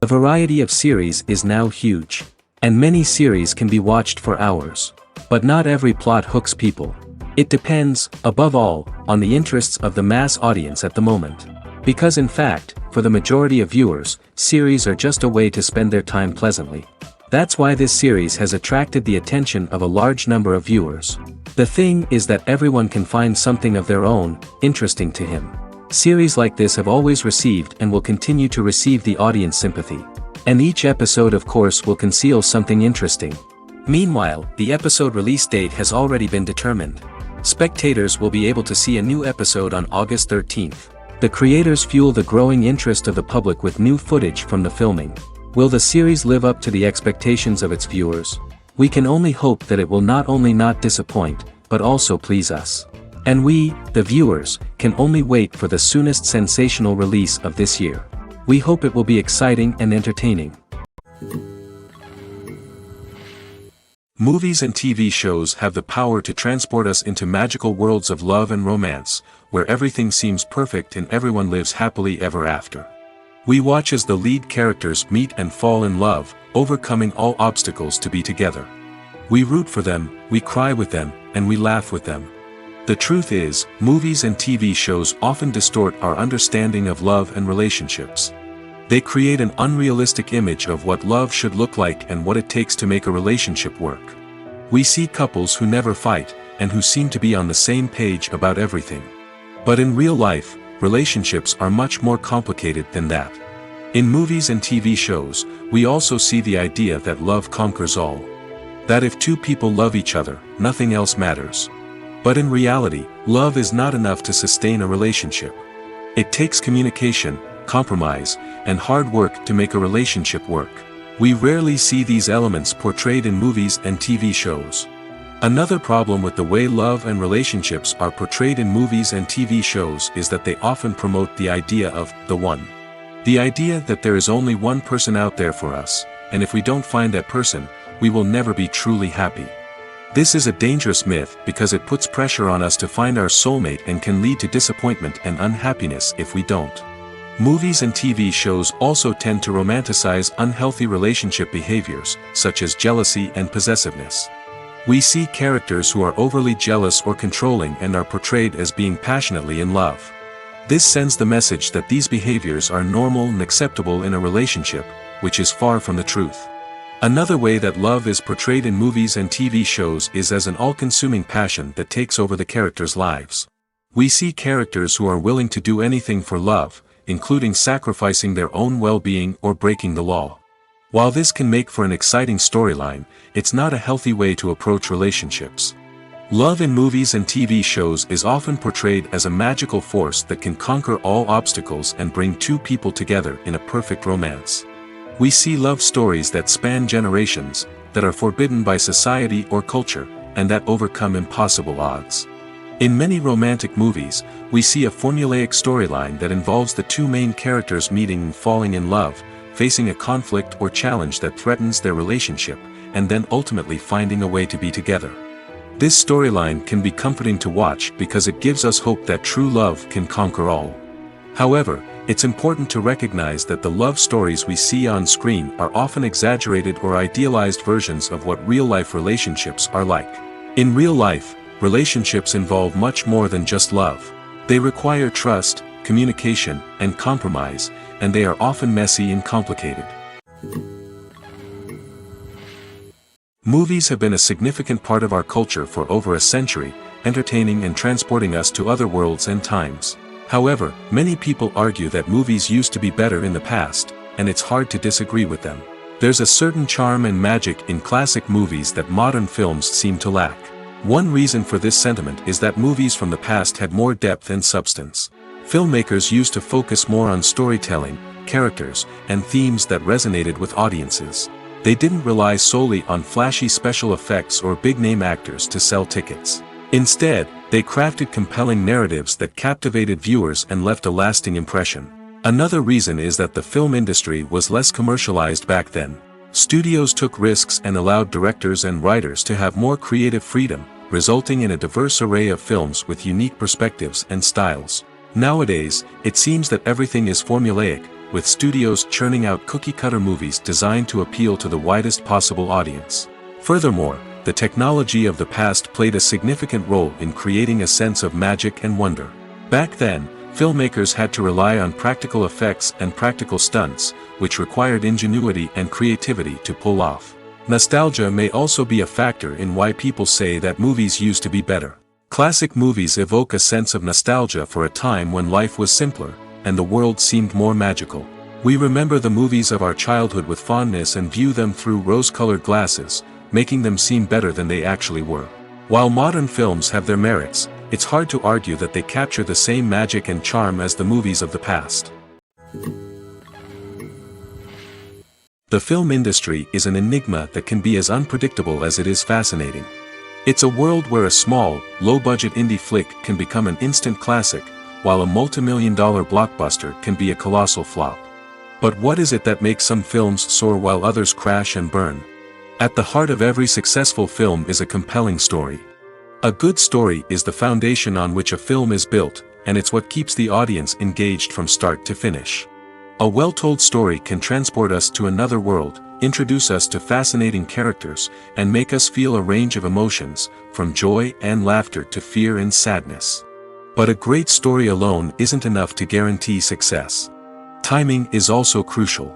The variety of series is now huge. And many series can be watched for hours. But not every plot hooks people. It depends, above all, on the interests of the mass audience at the moment. Because in fact, for the majority of viewers, series are just a way to spend their time pleasantly. That's why this series has attracted the attention of a large number of viewers. The thing is that everyone can find something of their own, interesting to him. Series like this have always received and will continue to receive the audience sympathy. And each episode of course will conceal something interesting. Meanwhile, the episode release date has already been determined. Spectators will be able to see a new episode on August 13th. The creators fuel the growing interest of the public with new footage from the filming. Will the series live up to the expectations of its viewers? We can only hope that it will not only not disappoint, but also please us. And we, the viewers, can only wait for the soonest sensational release of this year. We hope it will be exciting and entertaining. Movies and TV shows have the power to transport us into magical worlds of love and romance, where everything seems perfect and everyone lives happily ever after. We watch as the lead characters meet and fall in love, overcoming all obstacles to be together. We root for them, we cry with them, and we laugh with them. The truth is, movies and TV shows often distort our understanding of love and relationships. They create an unrealistic image of what love should look like and what it takes to make a relationship work. We see couples who never fight, and who seem to be on the same page about everything. But in real life, relationships are much more complicated than that. In movies and TV shows, we also see the idea that love conquers all. That if two people love each other, nothing else matters. But in reality, love is not enough to sustain a relationship. It takes communication, compromise, and hard work to make a relationship work. We rarely see these elements portrayed in movies and TV shows. Another problem with the way love and relationships are portrayed in movies and TV shows is that they often promote the idea of the one. The idea that there is only one person out there for us, and if we don't find that person, we will never be truly happy. This is a dangerous myth because it puts pressure on us to find our soulmate and can lead to disappointment and unhappiness if we don't. Movies and TV shows also tend to romanticize unhealthy relationship behaviors, such as jealousy and possessiveness. We see characters who are overly jealous or controlling and are portrayed as being passionately in love. This sends the message that these behaviors are normal and acceptable in a relationship, which is far from the truth. Another way that love is portrayed in movies and TV shows is as an all-consuming passion that takes over the characters' lives. We see characters who are willing to do anything for love, including sacrificing their own well-being or breaking the law. While this can make for an exciting storyline, it's not a healthy way to approach relationships. Love in movies and TV shows is often portrayed as a magical force that can conquer all obstacles and bring two people together in a perfect romance. We see love stories that span generations, that are forbidden by society or culture, and that overcome impossible odds. In many romantic movies, we see a formulaic storyline that involves the two main characters meeting and falling in love, facing a conflict or challenge that threatens their relationship, and then ultimately finding a way to be together. This storyline can be comforting to watch because it gives us hope that true love can conquer all. However, it's important to recognize that the love stories we see on screen are often exaggerated or idealized versions of what real-life relationships are like. In real life, relationships involve much more than just love. They require trust, communication, and compromise, and they are often messy and complicated. Movies have been a significant part of our culture for over a century, entertaining and transporting us to other worlds and times. However, many people argue that movies used to be better in the past, and it's hard to disagree with them. There's a certain charm and magic in classic movies that modern films seem to lack. One reason for this sentiment is that movies from the past had more depth and substance. Filmmakers used to focus more on storytelling, characters, and themes that resonated with audiences. They didn't rely solely on flashy special effects or big-name actors to sell tickets. Instead, they crafted compelling narratives that captivated viewers and left a lasting impression. Another reason is that the film industry was less commercialized back then. Studios took risks and allowed directors and writers to have more creative freedom, resulting in a diverse array of films with unique perspectives and styles. Nowadays, it seems that everything is formulaic, with studios churning out cookie-cutter movies designed to appeal to the widest possible audience. Furthermore, the technology of the past played a significant role in creating a sense of magic and wonder. Back then, filmmakers had to rely on practical effects and practical stunts, which required ingenuity and creativity to pull off. Nostalgia may also be a factor in why people say that movies used to be better. Classic movies evoke a sense of nostalgia for a time when life was simpler, and the world seemed more magical. We remember the movies of our childhood with fondness and view them through rose-colored glasses, making them seem better than they actually were. While modern films have their merits, it's hard to argue that they capture the same magic and charm as the movies of the past. The film industry is an enigma that can be as unpredictable as it is fascinating. It's a world where a small, low-budget indie flick can become an instant classic, while a multi-million-dollar blockbuster can be a colossal flop. But what is it that makes some films soar while others crash and burn? At the heart of every successful film is a compelling story. A good story is the foundation on which a film is built, and it's what keeps the audience engaged from start to finish. A well-told story can transport us to another world, introduce us to fascinating characters, and make us feel a range of emotions, from joy and laughter to fear and sadness. But a great story alone isn't enough to guarantee success. Timing is also crucial.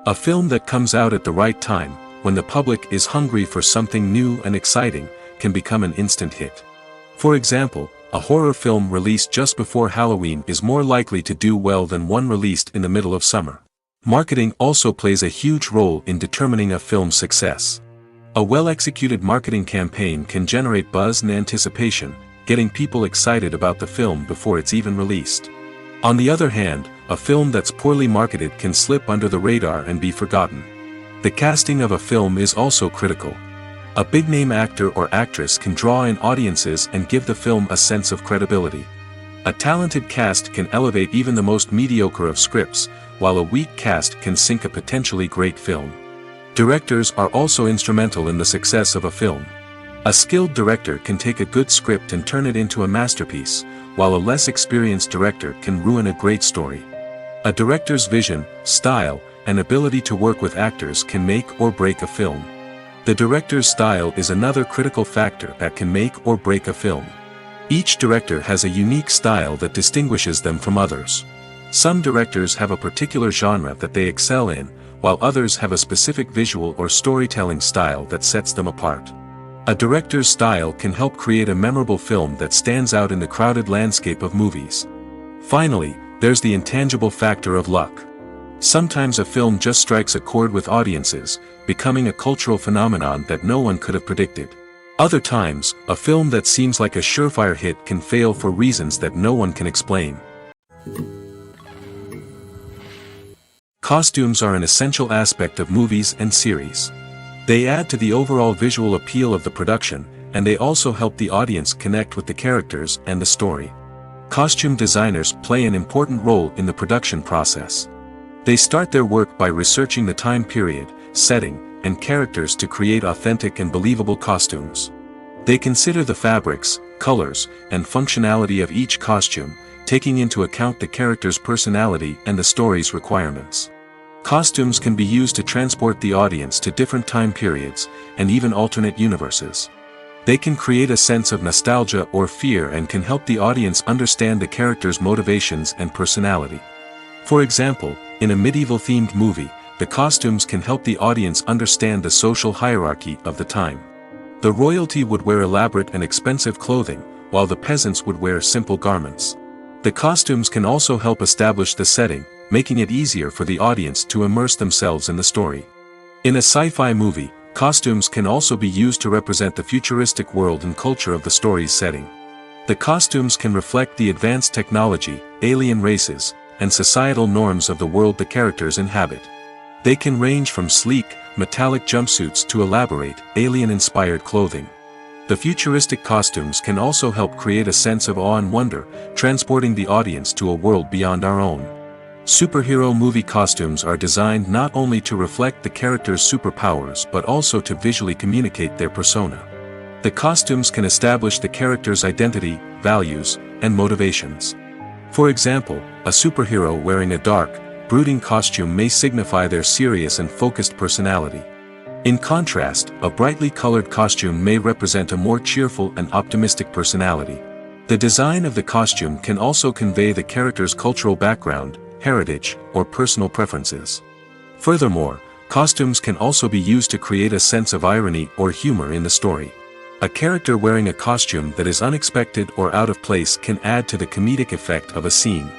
A film that comes out at the right time, when the public is hungry for something new and exciting, can become an instant hit. For example, a horror film released just before Halloween is more likely to do well than one released in the middle of summer. Marketing also plays a huge role in determining a film's success. A well-executed marketing campaign can generate buzz and anticipation, getting people excited about the film before it's even released. On the other hand, a film that's poorly marketed can slip under the radar and be forgotten. The casting of a film is also critical. A big-name actor or actress can draw in audiences and give the film a sense of credibility. A talented cast can elevate even the most mediocre of scripts, while a weak cast can sink a potentially great film. Directors are also instrumental in the success of a film. A skilled director can take a good script and turn it into a masterpiece, while a less experienced director can ruin a great story. A director's vision, style, and ability to work with actors can make or break a film. The director's style is another critical factor that can make or break a film. Each director has a unique style that distinguishes them from others. Some directors have a particular genre that they excel in, while others have a specific visual or storytelling style that sets them apart. A director's style can help create a memorable film that stands out in the crowded landscape of movies. Finally, there's the intangible factor of luck. Sometimes a film just strikes a chord with audiences, becoming a cultural phenomenon that no one could have predicted. Other times, a film that seems like a surefire hit can fail for reasons that no one can explain. Costumes are an essential aspect of movies and series. They add to the overall visual appeal of the production, and they also help the audience connect with the characters and the story. Costume designers play an important role in the production process. They start their work by researching the time period, setting, and characters to create authentic and believable costumes. They consider the fabrics, colors, and functionality of each costume, taking into account the character's personality and the story's requirements. Costumes can be used to transport the audience to different time periods, and even alternate universes. They can create a sense of nostalgia or fear and can help the audience understand the character's motivations and personality. For example, in a medieval-themed movie, the costumes can help the audience understand the social hierarchy of the time. The royalty would wear elaborate and expensive clothing, while the peasants would wear simple garments. The costumes can also help establish the setting, making it easier for the audience to immerse themselves in the story. In a sci-fi movie, costumes can also be used to represent the futuristic world and culture of the story's setting. The costumes can reflect the advanced technology, alien races, and societal norms of the world the characters inhabit. They can range from sleek, metallic jumpsuits to elaborate, alien-inspired clothing. The futuristic costumes can also help create a sense of awe and wonder, transporting the audience to a world beyond our own. Superhero movie costumes are designed not only to reflect the character's superpowers but also to visually communicate their persona. The costumes can establish the character's identity, values, and motivations. For example, a superhero wearing a dark, brooding costume may signify their serious and focused personality. In contrast, a brightly colored costume may represent a more cheerful and optimistic personality. The design of the costume can also convey the character's cultural background, heritage, or personal preferences. Furthermore, costumes can also be used to create a sense of irony or humor in the story. A character wearing a costume that is unexpected or out of place can add to the comedic effect of a scene.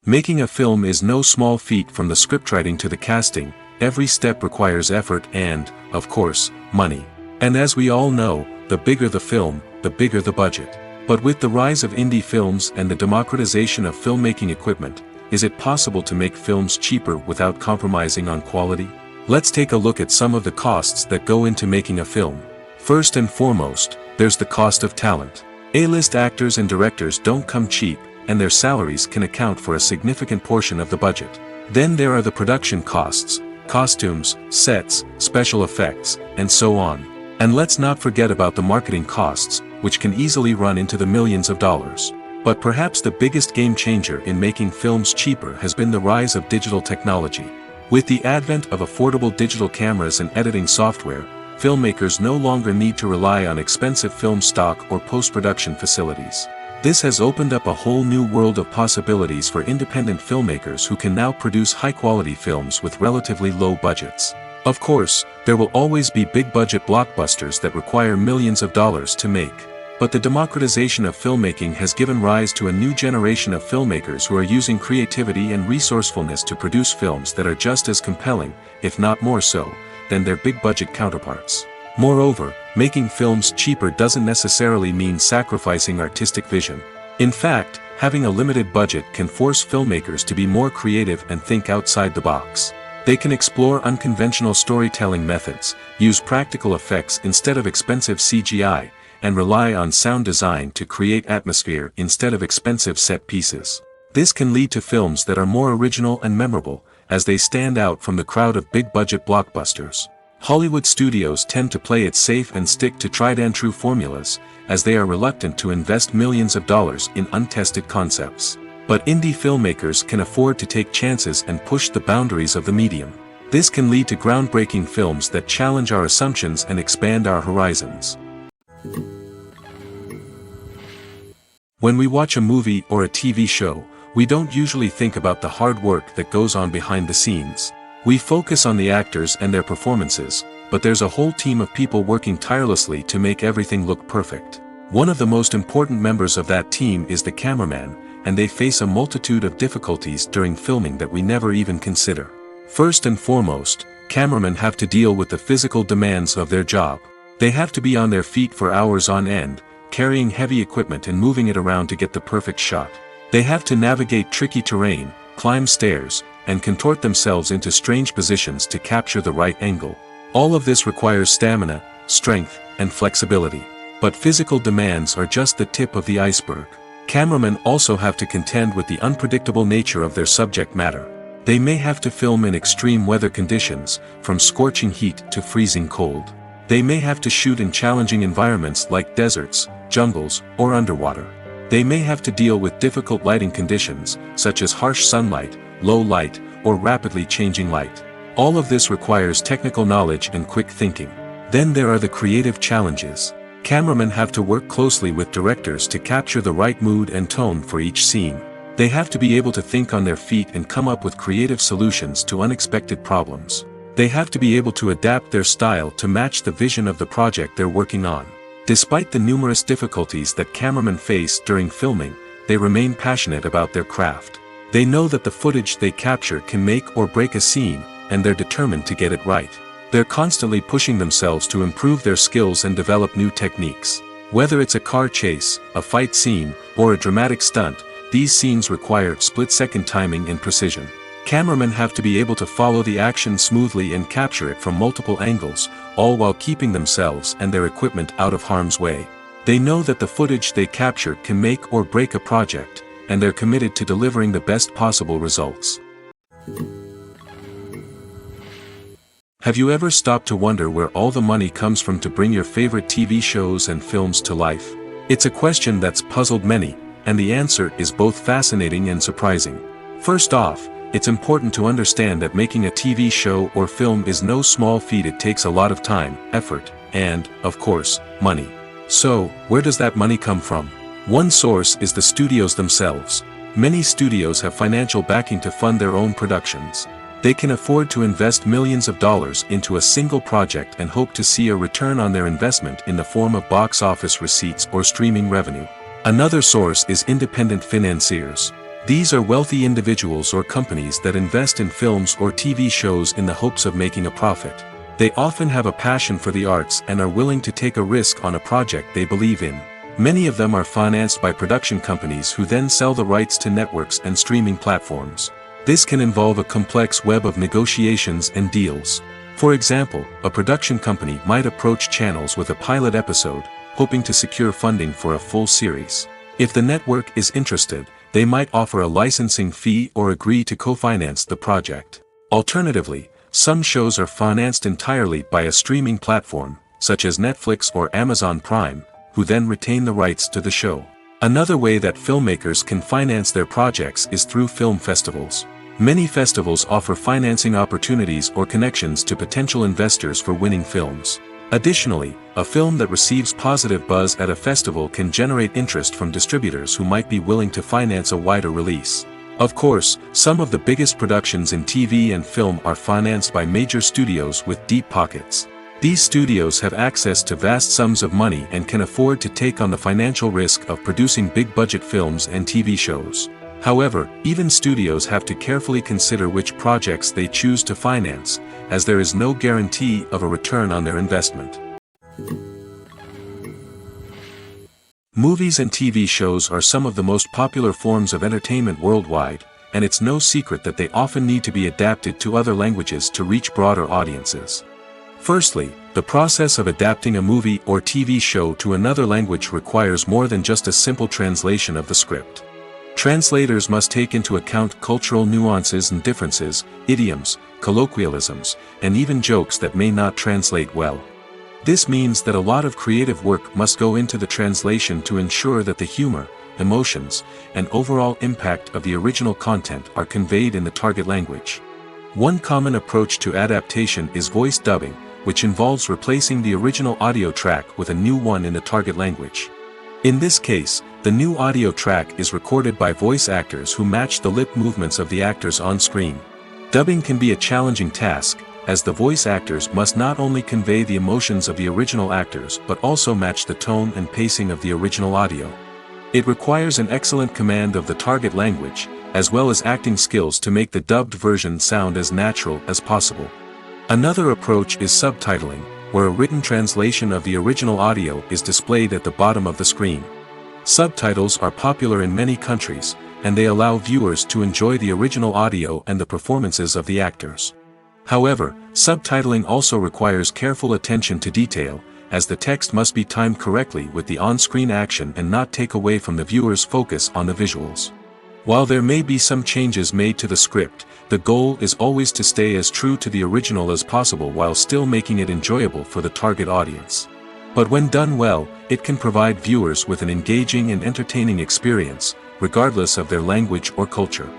Making a film is no small feat. From the scriptwriting to the casting, every step requires effort and, of course, money. And as we all know, the bigger the film, the bigger the budget. But with the rise of indie films and the democratization of filmmaking equipment, is it possible to make films cheaper without compromising on quality? Let's take a look at some of the costs that go into making a film. First and foremost, there's the cost of talent. A-list actors and directors don't come cheap, and their salaries can account for a significant portion of the budget. Then there are the production costs, costumes, sets, special effects, and so on. And let's not forget about the marketing costs, which can easily run into the millions of dollars. But perhaps the biggest game changer in making films cheaper has been the rise of digital technology. With the advent of affordable digital cameras and editing software, filmmakers no longer need to rely on expensive film stock or post-production facilities. This has opened up a whole new world of possibilities for independent filmmakers who can now produce high-quality films with relatively low budgets. Of course, there will always be big-budget blockbusters that require millions of dollars to make. But the democratization of filmmaking has given rise to a new generation of filmmakers who are using creativity and resourcefulness to produce films that are just as compelling, if not more so, than their big-budget counterparts. Moreover, making films cheaper doesn't necessarily mean sacrificing artistic vision. In fact, having a limited budget can force filmmakers to be more creative and think outside the box. They can explore unconventional storytelling methods, use practical effects instead of expensive CGI, and rely on sound design to create atmosphere instead of expensive set pieces. This can lead to films that are more original and memorable, as they stand out from the crowd of big-budget blockbusters. Hollywood studios tend to play it safe and stick to tried-and-true formulas, as they are reluctant to invest millions of dollars in untested concepts. But indie filmmakers can afford to take chances and push the boundaries of the medium. This can lead to groundbreaking films that challenge our assumptions and expand our horizons. When we watch a movie or a TV show, we don't usually think about the hard work that goes on behind the scenes. We focus on the actors and their performances, but there's a whole team of people working tirelessly to make everything look perfect. One of the most important members of that team is the cameraman, and they face a multitude of difficulties during filming that we never even consider. First and foremost, cameramen have to deal with the physical demands of their job. They have to be on their feet for hours on end, carrying heavy equipment and moving it around to get the perfect shot. They have to navigate tricky terrain, climb stairs, and contort themselves into strange positions to capture the right angle. All of this requires stamina, strength, and flexibility. But physical demands are just the tip of the iceberg. Cameramen also have to contend with the unpredictable nature of their subject matter. They may have to film in extreme weather conditions, from scorching heat to freezing cold. They may have to shoot in challenging environments like deserts, jungles, or underwater. They may have to deal with difficult lighting conditions, such as harsh sunlight, low light, or rapidly changing light. All of this requires technical knowledge and quick thinking. Then there are the creative challenges. Cameramen have to work closely with directors to capture the right mood and tone for each scene. They have to be able to think on their feet and come up with creative solutions to unexpected problems. They have to be able to adapt their style to match the vision of the project they're working on. Despite the numerous difficulties that cameramen face during filming, they remain passionate about their craft. They know that the footage they capture can make or break a scene, and they're determined to get it right. They're constantly pushing themselves to improve their skills and develop new techniques. Whether it's a car chase, a fight scene, or a dramatic stunt, these scenes require split-second timing and precision. Cameramen have to be able to follow the action smoothly and capture it from multiple angles, all while keeping themselves and their equipment out of harm's way. They know that the footage they capture can make or break a project, and they're committed to delivering the best possible results. Have you ever stopped to wonder where all the money comes from to bring your favorite TV shows and films to life? It's a question that's puzzled many, and the answer is both fascinating and surprising. First off, it's important to understand that making a TV show or film is no small feat. It takes a lot of time, effort, and, of course, money. So, where does that money come from? One source is the studios themselves. Many studios have financial backing to fund their own productions. They can afford to invest millions of dollars into a single project and hope to see a return on their investment in the form of box office receipts or streaming revenue. Another source is independent financiers. These are wealthy individuals or companies that invest in films or TV shows in the hopes of making a profit. They often have a passion for the arts and are willing to take a risk on a project they believe in. Many of them are financed by production companies who then sell the rights to networks and streaming platforms. This can involve a complex web of negotiations and deals. For example, a production company might approach channels with a pilot episode, hoping to secure funding for a full series. If the network is interested, they might offer a licensing fee or agree to co-finance the project. Alternatively, some shows are financed entirely by a streaming platform, such as Netflix or Amazon Prime, who then retain the rights to the show. Another way that filmmakers can finance their projects is through film festivals. Many festivals offer financing opportunities or connections to potential investors for winning films. Additionally, a film that receives positive buzz at a festival can generate interest from distributors who might be willing to finance a wider release. Of course, some of the biggest productions in TV and film are financed by major studios with deep pockets. These studios have access to vast sums of money and can afford to take on the financial risk of producing big-budget films and TV shows. However, even studios have to carefully consider which projects they choose to finance, as there is no guarantee of a return on their investment. Movies and TV shows are some of the most popular forms of entertainment worldwide, and it's no secret that they often need to be adapted to other languages to reach broader audiences. Firstly, the process of adapting a movie or TV show to another language requires more than just a simple translation of the script. Translators must take into account cultural nuances and differences, idioms, colloquialisms, and even jokes that may not translate well. This means that a lot of creative work must go into the translation to ensure that the humor, emotions, and overall impact of the original content are conveyed in the target language. One common approach to adaptation is voice dubbing, which involves replacing the original audio track with a new one in the target language. In this case, the new audio track is recorded by voice actors who match the lip movements of the actors on screen. Dubbing can be a challenging task, as the voice actors must not only convey the emotions of the original actors but also match the tone and pacing of the original audio. It requires an excellent command of the target language, as well as acting skills to make the dubbed version sound as natural as possible. Another approach is subtitling, where a written translation of the original audio is displayed at the bottom of the screen. Subtitles are popular in many countries, and they allow viewers to enjoy the original audio and the performances of the actors. However, subtitling also requires careful attention to detail, as the text must be timed correctly with the on-screen action and not take away from the viewer's focus on the visuals. While there may be some changes made to the script, the goal is always to stay as true to the original as possible while still making it enjoyable for the target audience. But when done well, it can provide viewers with an engaging and entertaining experience, regardless of their language or culture.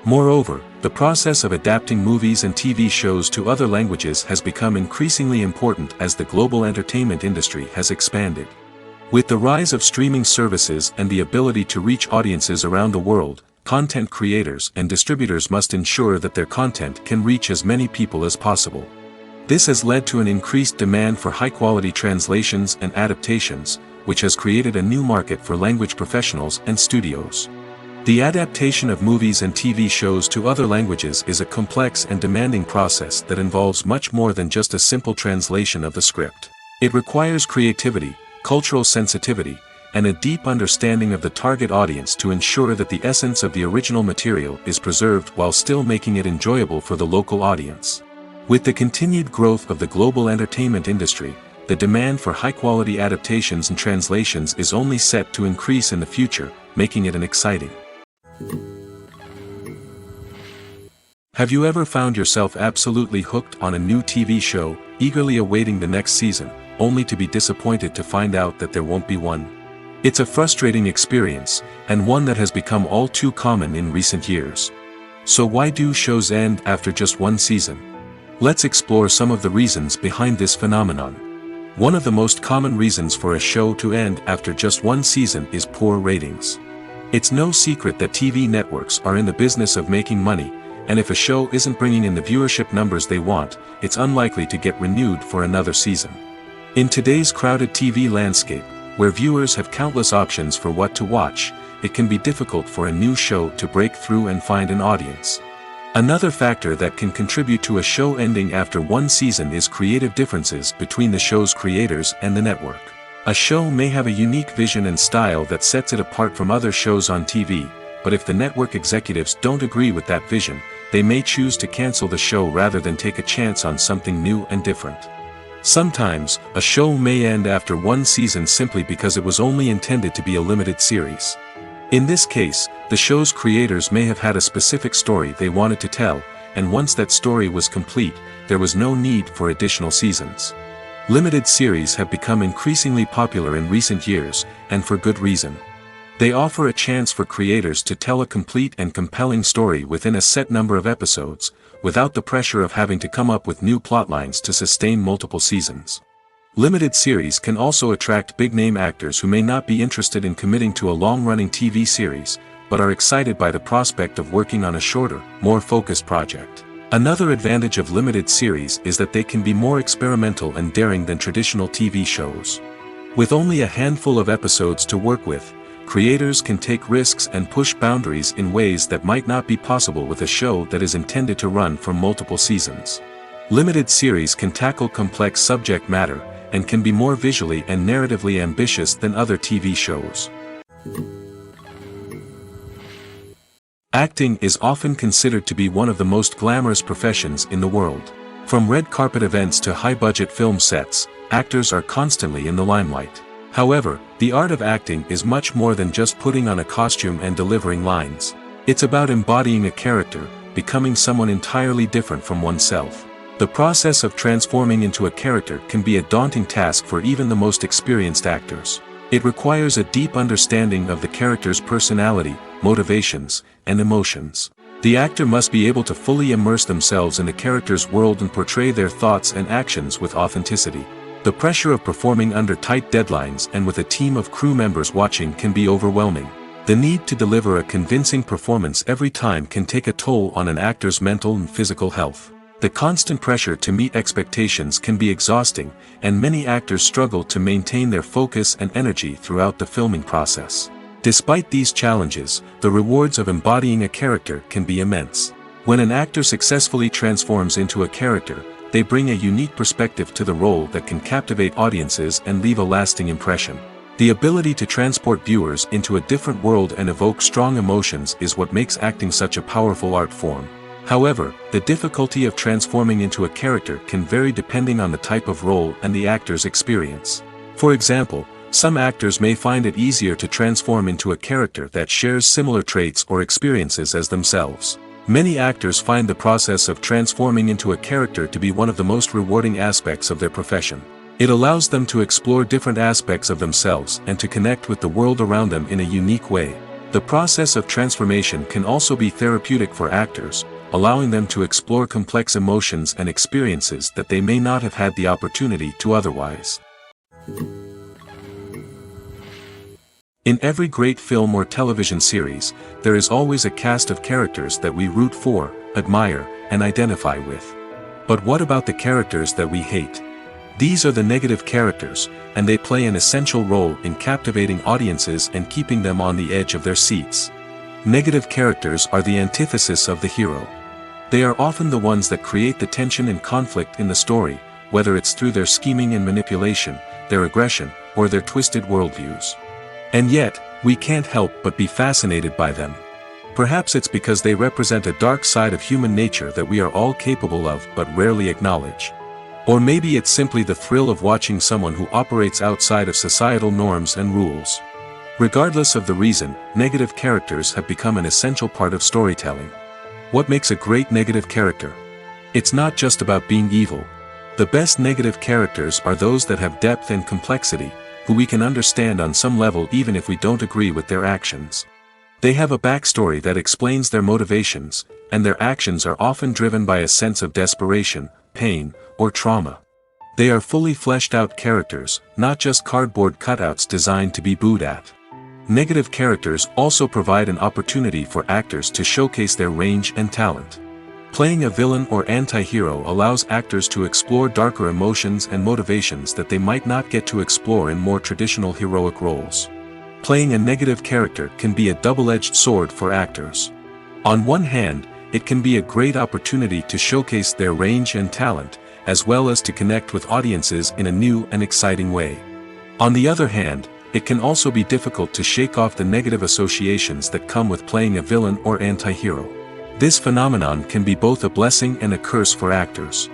Moreover, the process of adapting movies and TV shows to other languages has become increasingly important as the global entertainment industry has expanded. With the rise of streaming services and the ability to reach audiences around the world, content creators and distributors must ensure that their content can reach as many people as possible. This has led to an increased demand for high-quality translations and adaptations, which has created a new market for language professionals and studios. The adaptation of movies and TV shows to other languages is a complex and demanding process that involves much more than just a simple translation of the script. It requires creativity, cultural sensitivity, and a deep understanding of the target audience to ensure that the essence of the original material is preserved while still making it enjoyable for the local audience. With the continued growth of the global entertainment industry, the demand for high-quality adaptations and translations is only set to increase in the future, making it an exciting. Have you ever found yourself absolutely hooked on a new TV show, eagerly awaiting the next season, only to be disappointed to find out that there won't be one? It's a frustrating experience, and one that has become all too common in recent years. So why do shows end after just one season? Let's explore some of the reasons behind this phenomenon. One of the most common reasons for a show to end after just one season is poor ratings. It's no secret that TV networks are in the business of making money, and if a show isn't bringing in the viewership numbers they want, it's unlikely to get renewed for another season. In today's crowded TV landscape, where viewers have countless options for what to watch, it can be difficult for a new show to break through and find an audience. Another factor that can contribute to a show ending after one season is creative differences between the show's creators and the network. A show may have a unique vision and style that sets it apart from other shows on TV, but if the network executives don't agree with that vision, they may choose to cancel the show rather than take a chance on something new and different. Sometimes, a show may end after one season simply because it was only intended to be a limited series. In this case, the show's creators may have had a specific story they wanted to tell, and once that story was complete, there was no need for additional seasons. Limited series have become increasingly popular in recent years, and for good reason. They offer a chance for creators to tell a complete and compelling story within a set number of episodes, without the pressure of having to come up with new plotlines to sustain multiple seasons. Limited series can also attract big-name actors who may not be interested in committing to a long-running TV series, but are excited by the prospect of working on a shorter, more focused project. Another advantage of limited series is that they can be more experimental and daring than traditional TV shows. With only a handful of episodes to work with, creators can take risks and push boundaries in ways that might not be possible with a show that is intended to run for multiple seasons. Limited series can tackle complex subject matter, and can be more visually and narratively ambitious than other TV shows. Acting is often considered to be one of the most glamorous professions in the world. From red carpet events to high-budget film sets, actors are constantly in the limelight. However, the art of acting is much more than just putting on a costume and delivering lines. It's about embodying a character, becoming someone entirely different from oneself. The process of transforming into a character can be a daunting task for even the most experienced actors. It requires a deep understanding of the character's personality, motivations, and emotions. The actor must be able to fully immerse themselves in the character's world and portray their thoughts and actions with authenticity. The pressure of performing under tight deadlines and with a team of crew members watching can be overwhelming. The need to deliver a convincing performance every time can take a toll on an actor's mental and physical health. The constant pressure to meet expectations can be exhausting, and many actors struggle to maintain their focus and energy throughout the filming process. Despite these challenges, the rewards of embodying a character can be immense. When an actor successfully transforms into a character, they bring a unique perspective to the role that can captivate audiences and leave a lasting impression. The ability to transport viewers into a different world and evoke strong emotions is what makes acting such a powerful art form. However, the difficulty of transforming into a character can vary depending on the type of role and the actor's experience. For example, some actors may find it easier to transform into a character that shares similar traits or experiences as themselves. Many actors find the process of transforming into a character to be one of the most rewarding aspects of their profession. It allows them to explore different aspects of themselves and to connect with the world around them in a unique way. The process of transformation can also be therapeutic for actors, allowing them to explore complex emotions and experiences that they may not have had the opportunity to otherwise. In every great film or television series, there is always a cast of characters that we root for, admire, and identify with. But what about the characters that we hate? These are the negative characters, and they play an essential role in captivating audiences and keeping them on the edge of their seats. Negative characters are the antithesis of the hero. They are often the ones that create the tension and conflict in the story, whether it's through their scheming and manipulation, their aggression, or their twisted worldviews. And yet, we can't help but be fascinated by them. Perhaps it's because they represent a dark side of human nature that we are all capable of but rarely acknowledge. Or maybe it's simply the thrill of watching someone who operates outside of societal norms and rules. Regardless of the reason, negative characters have become an essential part of storytelling. What makes a great negative character? It's not just about being evil. The best negative characters are those that have depth and complexity, who we can understand on some level even if we don't agree with their actions. They have a backstory that explains their motivations, and their actions are often driven by a sense of desperation, pain, or trauma. They are fully fleshed out characters, not just cardboard cutouts designed to be booed at. Negative characters also provide an opportunity for actors to showcase their range and talent. Playing a villain or anti-hero allows actors to explore darker emotions and motivations that they might not get to explore in more traditional heroic roles. Playing a negative character can be a double-edged sword for actors. On one hand, it can be a great opportunity to showcase their range and talent, as well as to connect with audiences in a new and exciting way. On the other hand, it can also be difficult to shake off the negative associations that come with playing a villain or anti-hero. This phenomenon can be both a blessing and a curse for actors.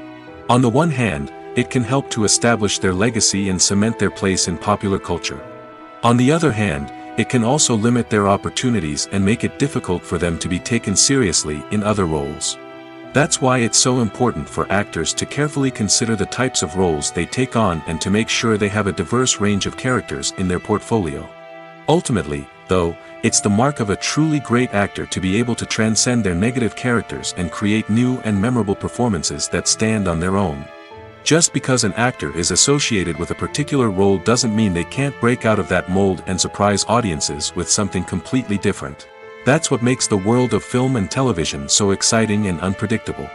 On the one hand, it can help to establish their legacy and cement their place in popular culture. On the other hand, it can also limit their opportunities and make it difficult for them to be taken seriously in other roles. That's why it's so important for actors to carefully consider the types of roles they take on and to make sure they have a diverse range of characters in their portfolio. Ultimately, though, it's the mark of a truly great actor to be able to transcend their negative characters and create new and memorable performances that stand on their own. Just because an actor is associated with a particular role doesn't mean they can't break out of that mold and surprise audiences with something completely different. That's what makes the world of film and television so exciting and unpredictable.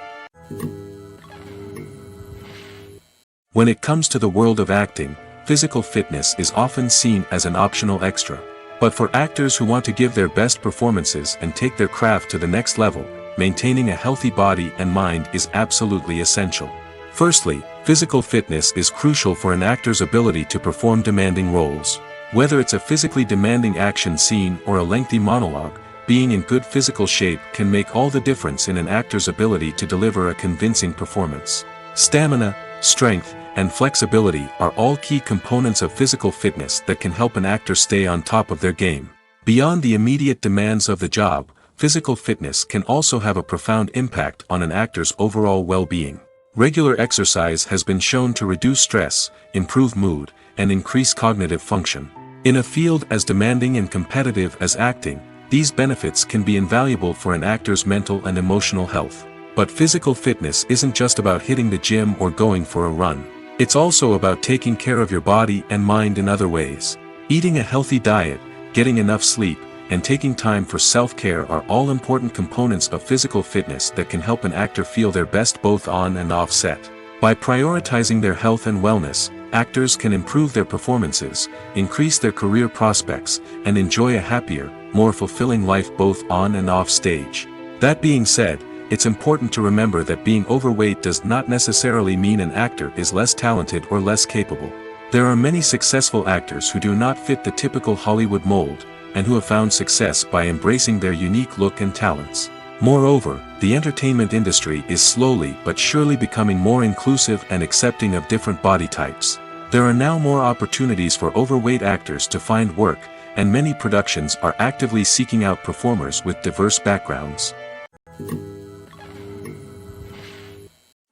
When it comes to the world of acting, physical fitness is often seen as an optional extra. But for actors who want to give their best performances and take their craft to the next level, maintaining a healthy body and mind is absolutely essential. Firstly, physical fitness is crucial for an actor's ability to perform demanding roles. Whether it's a physically demanding action scene or a lengthy monologue, being in good physical shape can make all the difference in an actor's ability to deliver a convincing performance. Stamina, strength, and flexibility are all key components of physical fitness that can help an actor stay on top of their game. Beyond the immediate demands of the job, physical fitness can also have a profound impact on an actor's overall well-being. Regular exercise has been shown to reduce stress, improve mood, and increase cognitive function. In a field as demanding and competitive as acting, these benefits can be invaluable for an actor's mental and emotional health. But physical fitness isn't just about hitting the gym or going for a run. It's also about taking care of your body and mind in other ways. Eating a healthy diet, getting enough sleep, and taking time for self-care are all important components of physical fitness that can help an actor feel their best both on and off set. By prioritizing their health and wellness, actors can improve their performances, increase their career prospects, and enjoy a happier, more fulfilling life both on and off stage. That being said, it's important to remember that being overweight does not necessarily mean an actor is less talented or less capable. There are many successful actors who do not fit the typical Hollywood mold, and who have found success by embracing their unique look and talents. Moreover, the entertainment industry is slowly but surely becoming more inclusive and accepting of different body types. There are now more opportunities for overweight actors to find work, and many productions are actively seeking out performers with diverse backgrounds.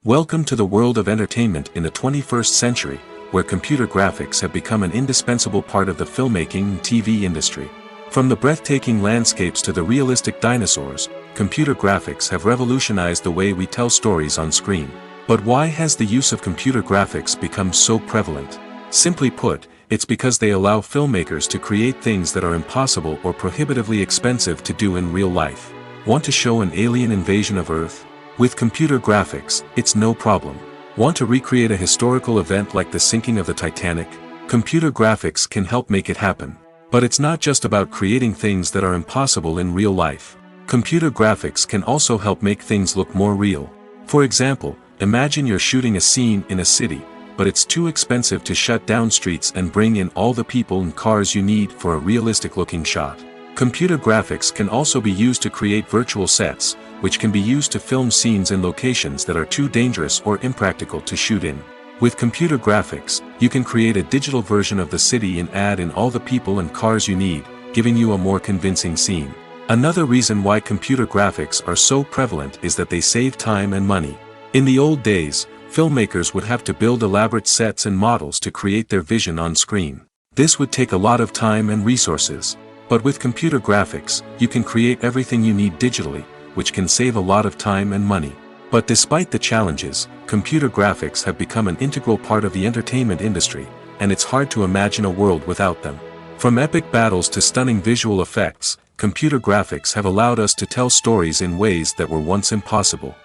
Welcome to the world of entertainment in the 21st century, where computer graphics have become an indispensable part of the filmmaking and TV industry. From the breathtaking landscapes to the realistic dinosaurs, computer graphics have revolutionized the way we tell stories on screen. But why has the use of computer graphics become so prevalent? Simply put, it's because they allow filmmakers to create things that are impossible or prohibitively expensive to do in real life. Want to show an alien invasion of Earth? With computer graphics, it's no problem. Want to recreate a historical event like the sinking of the Titanic? Computer graphics can help make it happen. But it's not just about creating things that are impossible in real life. Computer graphics can also help make things look more real. For example, imagine you're shooting a scene in a city, but it's too expensive to shut down streets and bring in all the people and cars you need for a realistic-looking shot. Computer graphics can also be used to create virtual sets, which can be used to film scenes in locations that are too dangerous or impractical to shoot in. With computer graphics, you can create a digital version of the city and add in all the people and cars you need, giving you a more convincing scene. Another reason why computer graphics are so prevalent is that they save time and money. In the old days, filmmakers would have to build elaborate sets and models to create their vision on screen. This would take a lot of time and resources. But with computer graphics, you can create everything you need digitally, which can save a lot of time and money. But despite the challenges, computer graphics have become an integral part of the entertainment industry, and it's hard to imagine a world without them. From epic battles to stunning visual effects, computer graphics have allowed us to tell stories in ways that were once impossible.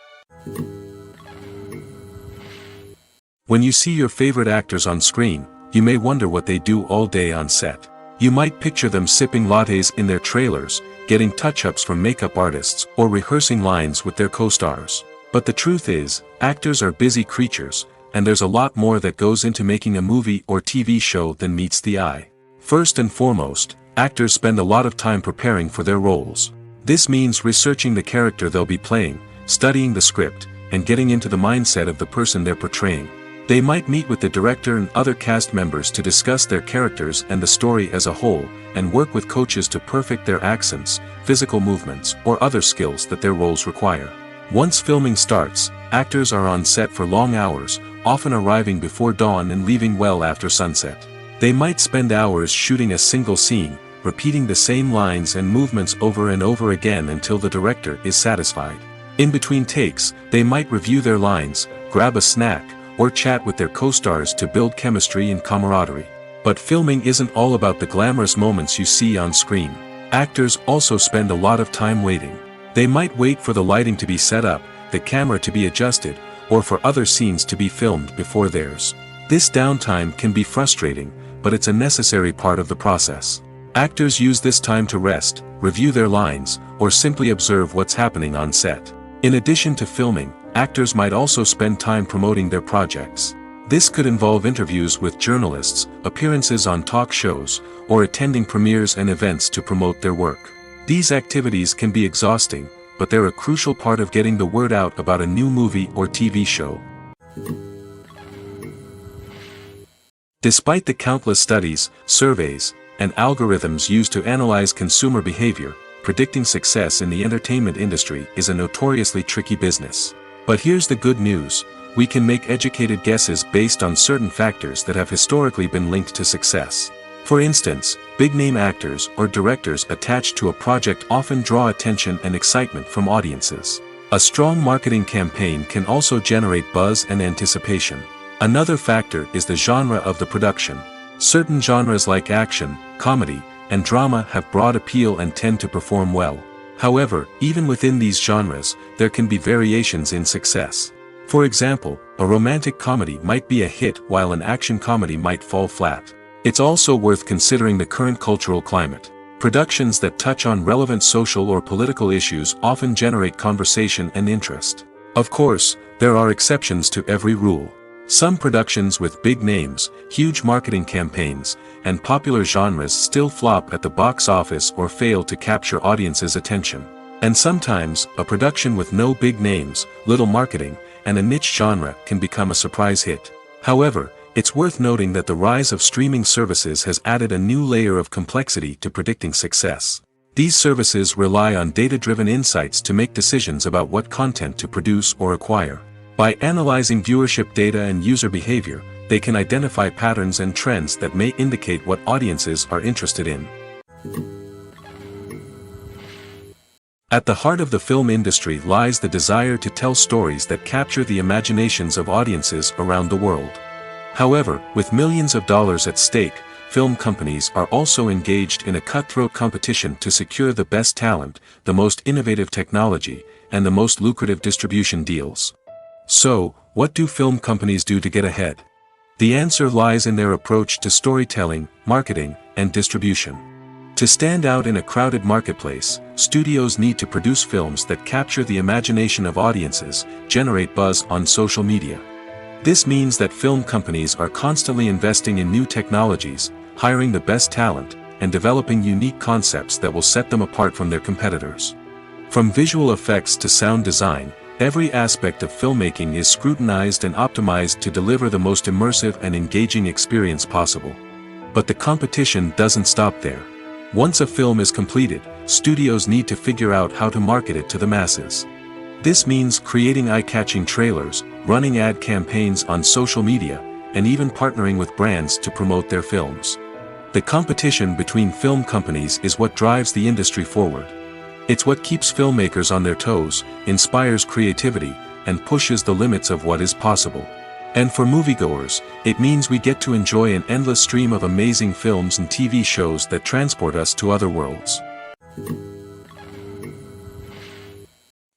When you see your favorite actors on screen, you may wonder what they do all day on set. You might picture them sipping lattes in their trailers, getting touch-ups from makeup artists, or rehearsing lines with their co-stars. But the truth is, actors are busy creatures, and there's a lot more that goes into making a movie or TV show than meets the eye. First and foremost, actors spend a lot of time preparing for their roles. This means researching the character they'll be playing, studying the script, and getting into the mindset of the person they're portraying. They might meet with the director and other cast members to discuss their characters and the story as a whole, and work with coaches to perfect their accents, physical movements, or other skills that their roles require. Once filming starts, actors are on set for long hours, often arriving before dawn and leaving well after sunset. They might spend hours shooting a single scene, repeating the same lines and movements over and over again until the director is satisfied. In between takes, they might review their lines, grab a snack, or chat with their co-stars to build chemistry and camaraderie. But filming isn't all about the glamorous moments you see on screen. Actors also spend a lot of time waiting. They might wait for the lighting to be set up, the camera to be adjusted, or for other scenes to be filmed before theirs. This downtime can be frustrating, but it's a necessary part of the process. Actors use this time to rest, review their lines, or simply observe what's happening on set. In addition to filming, actors might also spend time promoting their projects. This could involve interviews with journalists, appearances on talk shows, or attending premieres and events to promote their work. These activities can be exhausting, but they're a crucial part of getting the word out about a new movie or TV show. Despite the countless studies, surveys, and algorithms used to analyze consumer behavior, predicting success in the entertainment industry is a notoriously tricky business. But here's the good news: we can make educated guesses based on certain factors that have historically been linked to success. For instance, big-name actors or directors attached to a project often draw attention and excitement from audiences. A strong marketing campaign can also generate buzz and anticipation. Another factor is the genre of the production. Certain genres like action, comedy, and drama have broad appeal and tend to perform well. However, even within these genres, there can be variations in success. For example, a romantic comedy might be a hit while an action comedy might fall flat. It's also worth considering the current cultural climate. Productions that touch on relevant social or political issues often generate conversation and interest. Of course, there are exceptions to every rule. Some productions with big names, huge marketing campaigns, and popular genres still flop at the box office or fail to capture audiences' attention. And sometimes, a production with no big names, little marketing, and a niche genre can become a surprise hit. However, it's worth noting that the rise of streaming services has added a new layer of complexity to predicting success. These services rely on data-driven insights to make decisions about what content to produce or acquire. By analyzing viewership data and user behavior, they can identify patterns and trends that may indicate what audiences are interested in. At the heart of the film industry lies the desire to tell stories that capture the imaginations of audiences around the world. However, with millions of dollars at stake, film companies are also engaged in a cutthroat competition to secure the best talent, the most innovative technology, and the most lucrative distribution deals. So, what do film companies do to get ahead? The answer lies in their approach to storytelling, marketing, and distribution. To stand out in a crowded marketplace, studios need to produce films that capture the imagination of audiences, generate buzz on social media. This means that film companies are constantly investing in new technologies, hiring the best talent, and developing unique concepts that will set them apart from their competitors. From visual effects to sound design, every aspect of filmmaking is scrutinized and optimized to deliver the most immersive and engaging experience possible. But the competition doesn't stop there. Once a film is completed, studios need to figure out how to market it to the masses. This means creating eye-catching trailers, running ad campaigns on social media, and even partnering with brands to promote their films. The competition between film companies is what drives the industry forward. It's what keeps filmmakers on their toes, inspires creativity, and pushes the limits of what is possible. And for moviegoers, it means we get to enjoy an endless stream of amazing films and TV shows that transport us to other worlds.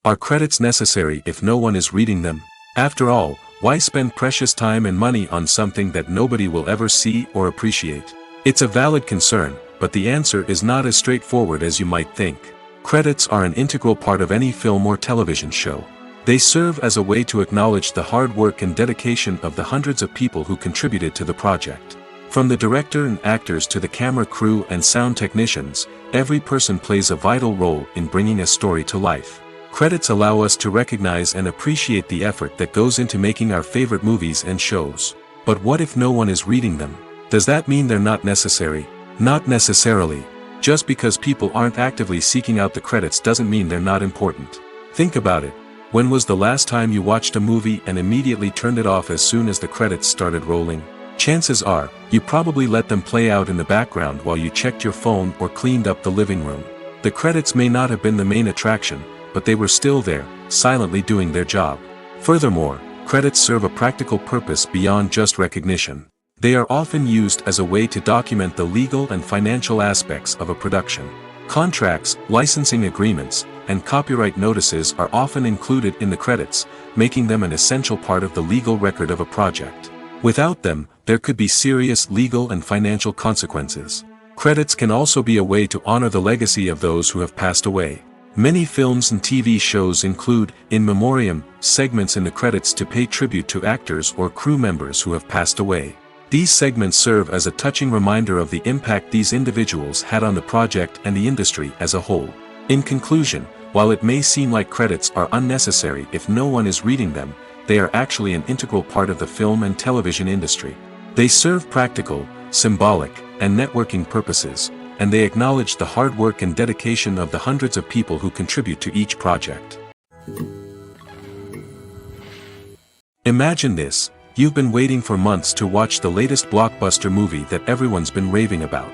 Are credits necessary if no one is reading them? After all, why spend precious time and money on something that nobody will ever see or appreciate? It's a valid concern, but the answer is not as straightforward as you might think. Credits are an integral part of any film or television show. They serve as a way to acknowledge the hard work and dedication of the hundreds of people who contributed to the project. From the director and actors to the camera crew and sound technicians, every person plays a vital role in bringing a story to life. Credits allow us to recognize and appreciate the effort that goes into making our favorite movies and shows. But what if no one is reading them? Does that mean they're not necessary? Not necessarily. Just because people aren't actively seeking out the credits doesn't mean they're not important. Think about it. When was the last time you watched a movie and immediately turned it off as soon as the credits started rolling? Chances are, you probably let them play out in the background while you checked your phone or cleaned up the living room. The credits may not have been the main attraction, but they were still there, silently doing their job. Furthermore, credits serve a practical purpose beyond just recognition. They are often used as a way to document the legal and financial aspects of a production. Contracts, licensing agreements, and copyright notices are often included in the credits, making them an essential part of the legal record of a project. Without them, there could be serious legal and financial consequences. Credits can also be a way to honor the legacy of those who have passed away. Many films and TV shows include, in memoriam, segments in the credits to pay tribute to actors or crew members who have passed away. These segments serve as a touching reminder of the impact these individuals had on the project and the industry as a whole. In conclusion, while it may seem like credits are unnecessary if no one is reading them, they are actually an integral part of the film and television industry. They serve practical, symbolic, and networking purposes, and they acknowledge the hard work and dedication of the hundreds of people who contribute to each project. Imagine this. You've been waiting for months to watch the latest blockbuster movie that everyone's been raving about.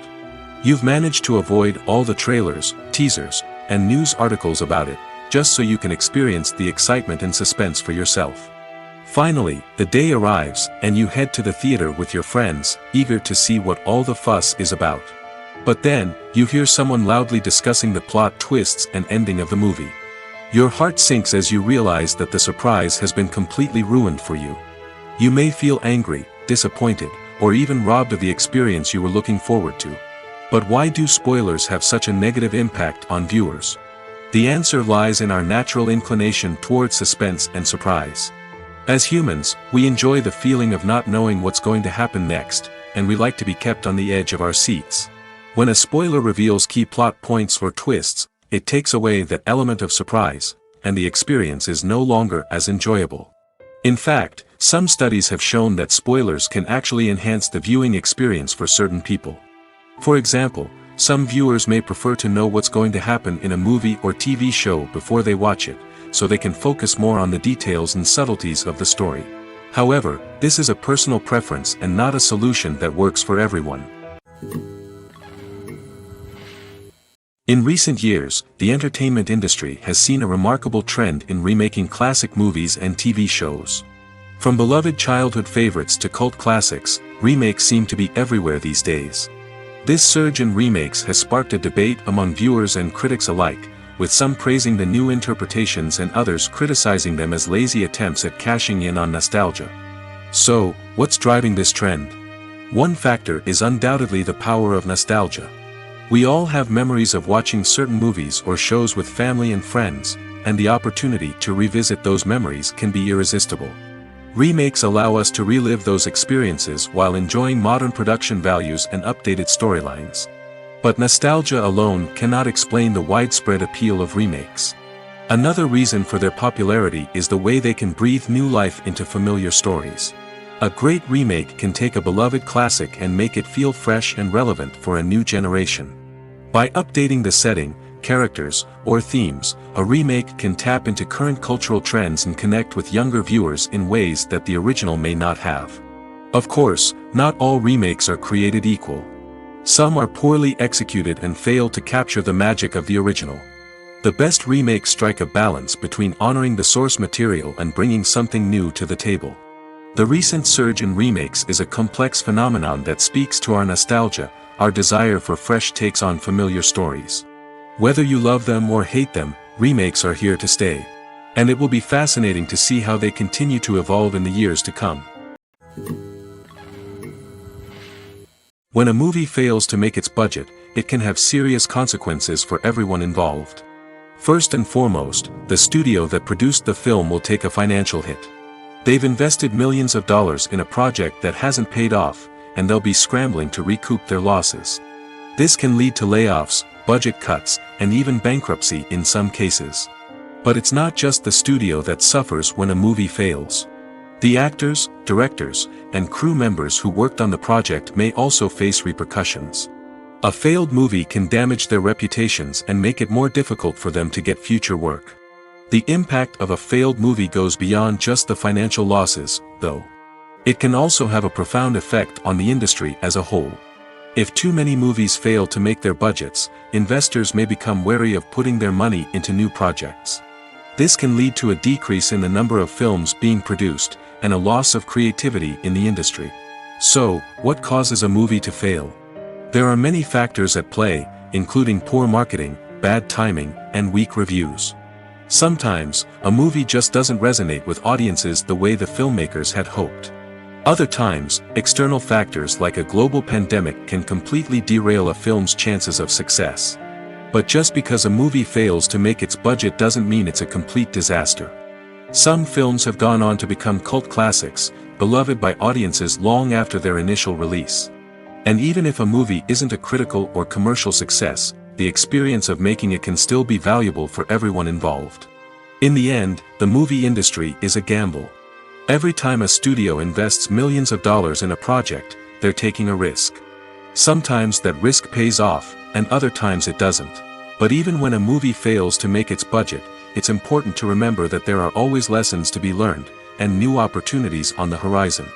You've managed to avoid all the trailers, teasers, and news articles about it, just so you can experience the excitement and suspense for yourself. Finally, the day arrives, and you head to the theater with your friends, eager to see what all the fuss is about. But then, you hear someone loudly discussing the plot twists and ending of the movie. Your heart sinks as you realize that the surprise has been completely ruined for you. You may feel angry, disappointed, or even robbed of the experience you were looking forward to. But why do spoilers have such a negative impact on viewers? The answer lies in our natural inclination towards suspense and surprise. As humans, we enjoy the feeling of not knowing what's going to happen next, and we like to be kept on the edge of our seats. When a spoiler reveals key plot points or twists, it takes away that element of surprise, and the experience is no longer as enjoyable. In fact, some studies have shown that spoilers can actually enhance the viewing experience for certain people. For example, some viewers may prefer to know what's going to happen in a movie or TV show before they watch it, so they can focus more on the details and subtleties of the story. However, this is a personal preference and not a solution that works for everyone. In recent years, the entertainment industry has seen a remarkable trend in remaking classic movies and TV shows. From beloved childhood favorites to cult classics, remakes seem to be everywhere these days. This surge in remakes has sparked a debate among viewers and critics alike, with some praising the new interpretations and others criticizing them as lazy attempts at cashing in on nostalgia. So, what's driving this trend? One factor is undoubtedly the power of nostalgia. We all have memories of watching certain movies or shows with family and friends, and the opportunity to revisit those memories can be irresistible. Remakes allow us to relive those experiences while enjoying modern production values and updated storylines. But nostalgia alone cannot explain the widespread appeal of remakes. Another reason for their popularity is the way they can breathe new life into familiar stories. A great remake can take a beloved classic and make it feel fresh and relevant for a new generation. By updating the setting, characters, or themes, a remake can tap into current cultural trends and connect with younger viewers in ways that the original may not have. Of course, not all remakes are created equal. Some are poorly executed and fail to capture the magic of the original. The best remakes strike a balance between honoring the source material and bringing something new to the table. The recent surge in remakes is a complex phenomenon that speaks to our nostalgia, our desire for fresh takes on familiar stories. Whether you love them or hate them, remakes are here to stay. And it will be fascinating to see how they continue to evolve in the years to come. When a movie fails to make its budget, it can have serious consequences for everyone involved. First and foremost, the studio that produced the film will take a financial hit. They've invested millions of dollars in a project that hasn't paid off, and they'll be scrambling to recoup their losses. This can lead to layoffs, budget cuts, and even bankruptcy in some cases. But it's not just the studio that suffers when a movie fails. The actors, directors, and crew members who worked on the project may also face repercussions. A failed movie can damage their reputations and make it more difficult for them to get future work. The impact of a failed movie goes beyond just the financial losses, though. It can also have a profound effect on the industry as a whole. If too many movies fail to make their budgets, investors may become wary of putting their money into new projects. This can lead to a decrease in the number of films being produced, and a loss of creativity in the industry. So, what causes a movie to fail? There are many factors at play, including poor marketing, bad timing, and weak reviews. Sometimes, a movie just doesn't resonate with audiences the way the filmmakers had hoped. Other times, external factors like a global pandemic can completely derail a film's chances of success. But just because a movie fails to make its budget doesn't mean it's a complete disaster. Some films have gone on to become cult classics, beloved by audiences long after their initial release. And even if a movie isn't a critical or commercial success, the experience of making it can still be valuable for everyone involved. In the end, the movie industry is a gamble. Every time a studio invests millions of dollars in a project, they're taking a risk. Sometimes that risk pays off, and other times it doesn't. But even when a movie fails to make its budget, it's important to remember that there are always lessons to be learned, and new opportunities on the horizon.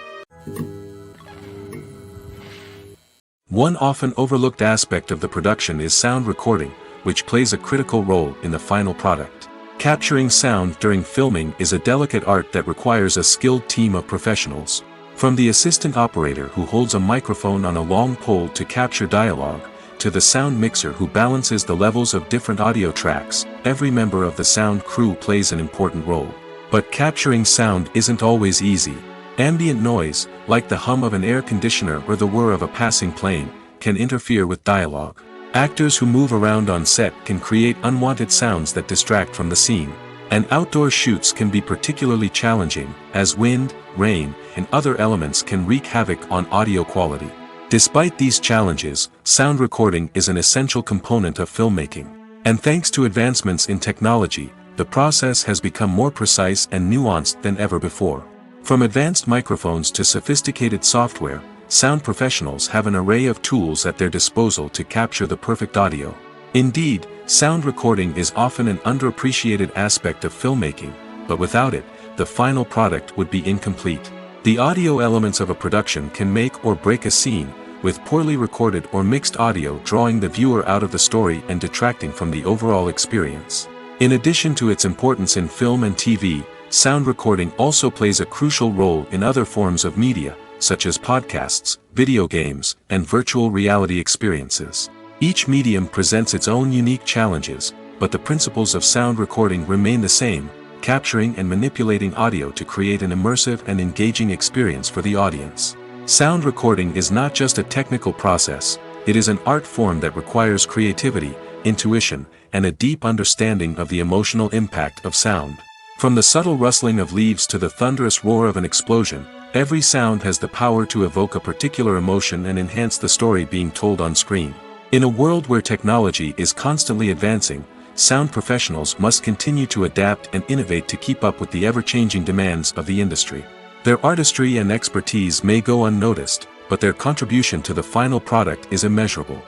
One often overlooked aspect of the production is sound recording, which plays a critical role in the final product. Capturing sound during filming is a delicate art that requires a skilled team of professionals. From the assistant operator who holds a microphone on a long pole to capture dialogue, to the sound mixer who balances the levels of different audio tracks, every member of the sound crew plays an important role. But capturing sound isn't always easy. Ambient noise, like the hum of an air conditioner or the whir of a passing plane, can interfere with dialogue. Actors who move around on set can create unwanted sounds that distract from the scene. And outdoor shoots can be particularly challenging, as wind, rain, and other elements can wreak havoc on audio quality. Despite these challenges, sound recording is an essential component of filmmaking. And thanks to advancements in technology, the process has become more precise and nuanced than ever before. From advanced microphones to sophisticated software, sound professionals have an array of tools at their disposal to capture the perfect audio. Indeed, sound recording is often an underappreciated aspect of filmmaking, but without it, the final product would be incomplete. The audio elements of a production can make or break a scene, with poorly recorded or mixed audio drawing the viewer out of the story and detracting from the overall experience. In addition to its importance in film and TV, sound recording also plays a crucial role in other forms of media, such as podcasts, video games, and virtual reality experiences. Each medium presents its own unique challenges, but the principles of sound recording remain the same, capturing and manipulating audio to create an immersive and engaging experience for the audience. Sound recording is not just a technical process, it is an art form that requires creativity, intuition, and a deep understanding of the emotional impact of sound. From the subtle rustling of leaves to the thunderous roar of an explosion, every sound has the power to evoke a particular emotion and enhance the story being told on screen. In a world where technology is constantly advancing, sound professionals must continue to adapt and innovate to keep up with the ever-changing demands of the industry. Their artistry and expertise may go unnoticed, but their contribution to the final product is immeasurable.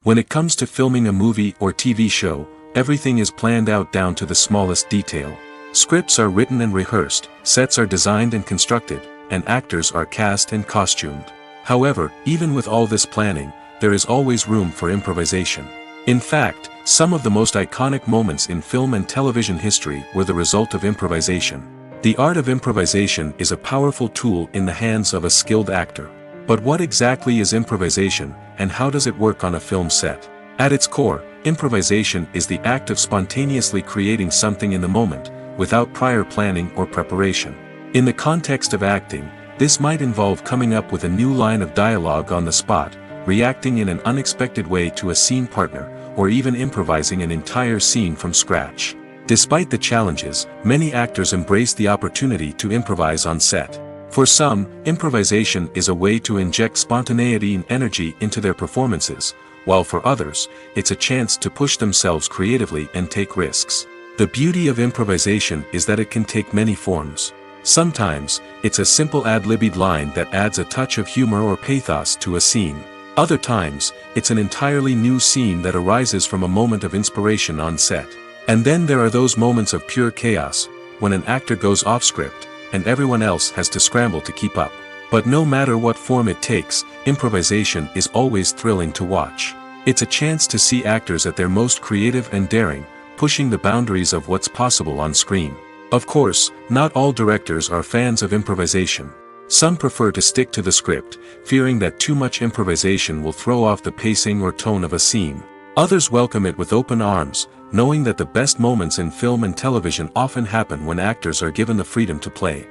When it comes to filming a movie or TV show, everything is planned out down to the smallest detail. Scripts are written and rehearsed, sets are designed and constructed, and actors are cast and costumed. However, even with all this planning, there is always room for improvisation. In fact, some of the most iconic moments in film and television history were the result of improvisation. The art of improvisation is a powerful tool in the hands of a skilled actor. But what exactly is improvisation, and how does it work on a film set? At its core, improvisation is the act of spontaneously creating something in the moment, without prior planning or preparation. In the context of acting, this might involve coming up with a new line of dialogue on the spot, reacting in an unexpected way to a scene partner, or even improvising an entire scene from scratch. Despite the challenges, many actors embrace the opportunity to improvise on set. For some, improvisation is a way to inject spontaneity and energy into their performances, while for others, it's a chance to push themselves creatively and take risks. The beauty of improvisation is that it can take many forms. Sometimes, it's a simple ad-libbed line that adds a touch of humor or pathos to a scene. Other times, it's an entirely new scene that arises from a moment of inspiration on set. And then there are those moments of pure chaos, when an actor goes off script, and everyone else has to scramble to keep up. But no matter what form it takes, improvisation is always thrilling to watch. It's a chance to see actors at their most creative and daring, pushing the boundaries of what's possible on screen. Of course, not all directors are fans of improvisation. Some prefer to stick to the script, fearing that too much improvisation will throw off the pacing or tone of a scene. Others welcome it with open arms, knowing that the best moments in film and television often happen when actors are given the freedom to play.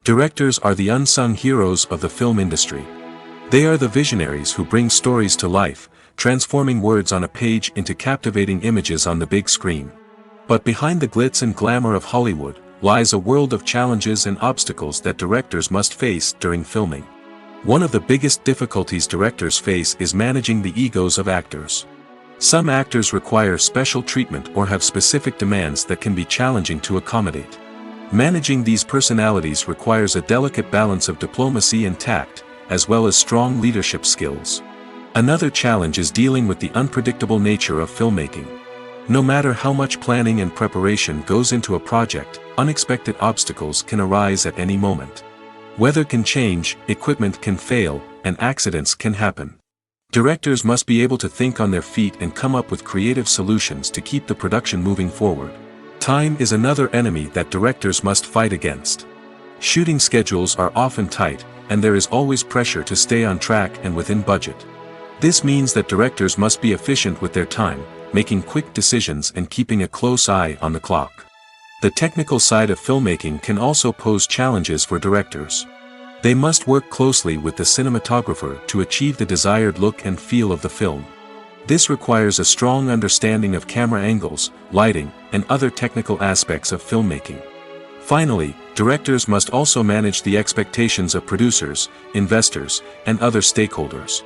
Directors are the unsung heroes of the film industry. They are the visionaries who bring stories to life, transforming words on a page into captivating images on the big screen. But behind the glitz and glamour of Hollywood, lies a world of challenges and obstacles that directors must face during filming. One of the biggest difficulties directors face is managing the egos of actors. Some actors require special treatment or have specific demands that can be challenging to accommodate. Managing these personalities requires a delicate balance of diplomacy and tact, as well as strong leadership skills. Another challenge is dealing with the unpredictable nature of filmmaking. No matter how much planning and preparation goes into a project, unexpected obstacles can arise at any moment. Weather can change, equipment can fail, and accidents can happen. Directors must be able to think on their feet and come up with creative solutions to keep the production moving forward. Time is another enemy that directors must fight against. Shooting schedules are often tight, and there is always pressure to stay on track and within budget. This means that directors must be efficient with their time, making quick decisions and keeping a close eye on the clock. The technical side of filmmaking can also pose challenges for directors. They must work closely with the cinematographer to achieve the desired look and feel of the film. This requires a strong understanding of camera angles, lighting, and other technical aspects of filmmaking. Finally, directors must also manage the expectations of producers, investors, and other stakeholders.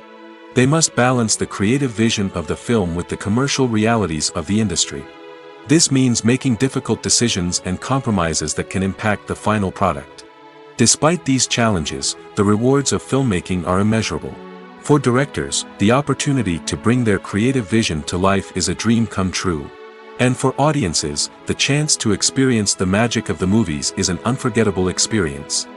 They must balance the creative vision of the film with the commercial realities of the industry. This means making difficult decisions and compromises that can impact the final product. Despite these challenges, the rewards of filmmaking are immeasurable. For directors, the opportunity to bring their creative vision to life is a dream come true. And for audiences, the chance to experience the magic of the movies is an unforgettable experience.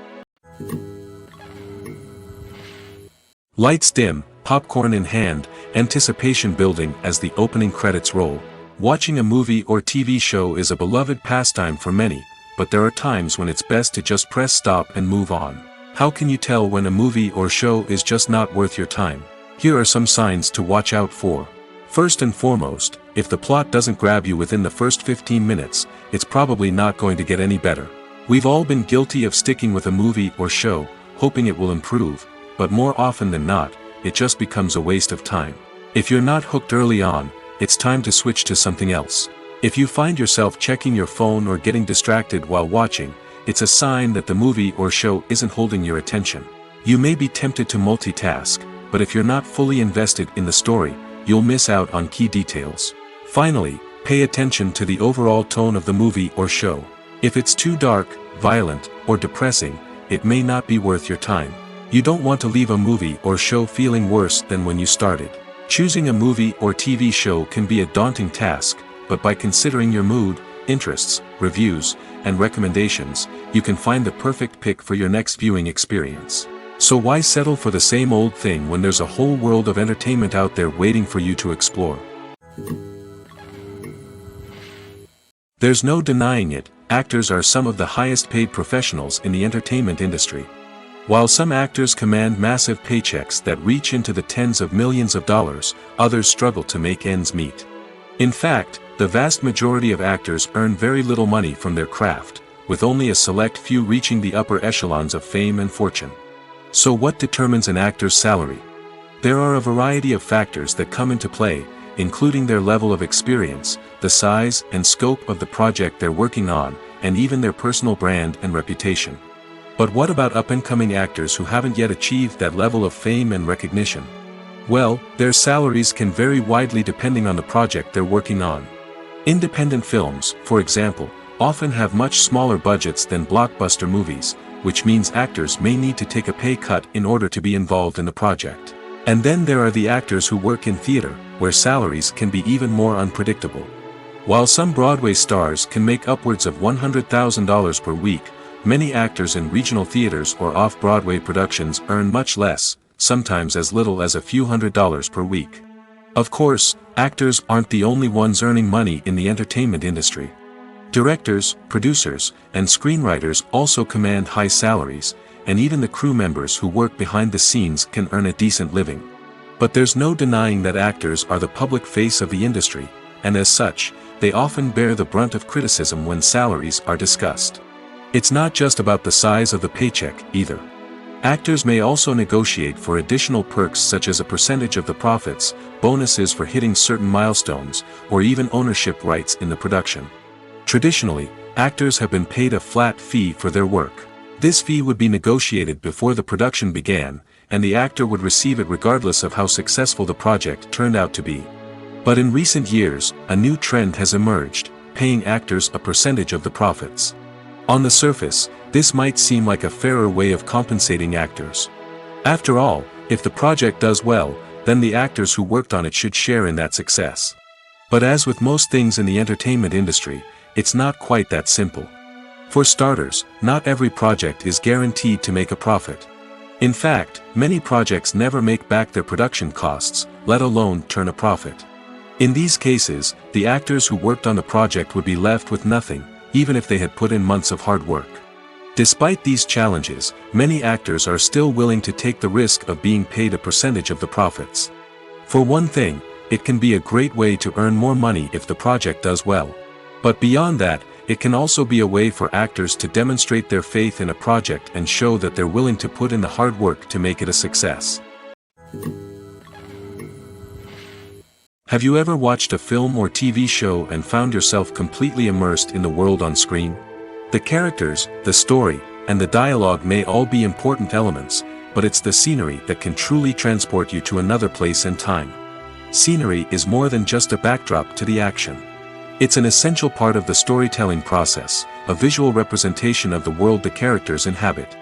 Lights dim, popcorn in hand, anticipation building as the opening credits roll. Watching a movie or TV show is a beloved pastime for many, but there are times when it's best to just press stop and move on. How can you tell when a movie or show is just not worth your time? Here are some signs to watch out for. First and foremost, if the plot doesn't grab you within the first 15 minutes, it's probably not going to get any better. We've all been guilty of sticking with a movie or show, hoping it will improve, but more often than not, it just becomes a waste of time. If you're not hooked early on, it's time to switch to something else. If you find yourself checking your phone or getting distracted while watching, it's a sign that the movie or show isn't holding your attention. You may be tempted to multitask, but if you're not fully invested in the story, you'll miss out on key details. Finally, pay attention to the overall tone of the movie or show. If it's too dark, violent, or depressing, it may not be worth your time. You don't want to leave a movie or show feeling worse than when you started. Choosing a movie or TV show can be a daunting task, but by considering your mood, interests, reviews, and recommendations, you can find the perfect pick for your next viewing experience. So why settle for the same old thing when there's a whole world of entertainment out there waiting for you to explore? There's no denying it, actors are some of the highest paid professionals in the entertainment industry. While some actors command massive paychecks that reach into the tens of millions of dollars, others struggle to make ends meet. In fact, the vast majority of actors earn very little money from their craft, with only a select few reaching the upper echelons of fame and fortune. So what determines an actor's salary? There are a variety of factors that come into play, including their level of experience, the size and scope of the project they're working on, and even their personal brand and reputation. But what about up-and-coming actors who haven't yet achieved that level of fame and recognition? Well, their salaries can vary widely depending on the project they're working on. Independent films, for example, often have much smaller budgets than blockbuster movies, which means actors may need to take a pay cut in order to be involved in the project. And then there are the actors who work in theater, where salaries can be even more unpredictable. While some Broadway stars can make upwards of $100,000 per week, many actors in regional theaters or off-Broadway productions earn much less, sometimes as little as a few $100s per week. Of course, actors aren't the only ones earning money in the entertainment industry. Directors, producers, and screenwriters also command high salaries, and even the crew members who work behind the scenes can earn a decent living. But there's no denying that actors are the public face of the industry, and as such, they often bear the brunt of criticism when salaries are discussed. It's not just about the size of the paycheck, either. Actors may also negotiate for additional perks such as a percentage of the profits, bonuses for hitting certain milestones, or even ownership rights in the production. Traditionally, actors have been paid a flat fee for their work. This fee would be negotiated before the production began, and the actor would receive it regardless of how successful the project turned out to be. But in recent years, a new trend has emerged, paying actors a percentage of the profits. On the surface, this might seem like a fairer way of compensating actors. After all, if the project does well, then the actors who worked on it should share in that success. But as with most things in the entertainment industry, it's not quite that simple. For starters, not every project is guaranteed to make a profit. In fact, many projects never make back their production costs, let alone turn a profit. In these cases, the actors who worked on the project would be left with nothing, even if they had put in months of hard work. Despite these challenges, many actors are still willing to take the risk of being paid a percentage of the profits. For one thing, it can be a great way to earn more money if the project does well. But beyond that, it can also be a way for actors to demonstrate their faith in a project and show that they're willing to put in the hard work to make it a success. Have you ever watched a film or TV show and found yourself completely immersed in the world on screen? The characters, the story, and the dialogue may all be important elements, but it's the scenery that can truly transport you to another place and time. Scenery is more than just a backdrop to the action. It's an essential part of the storytelling process, a visual representation of the world the characters inhabit.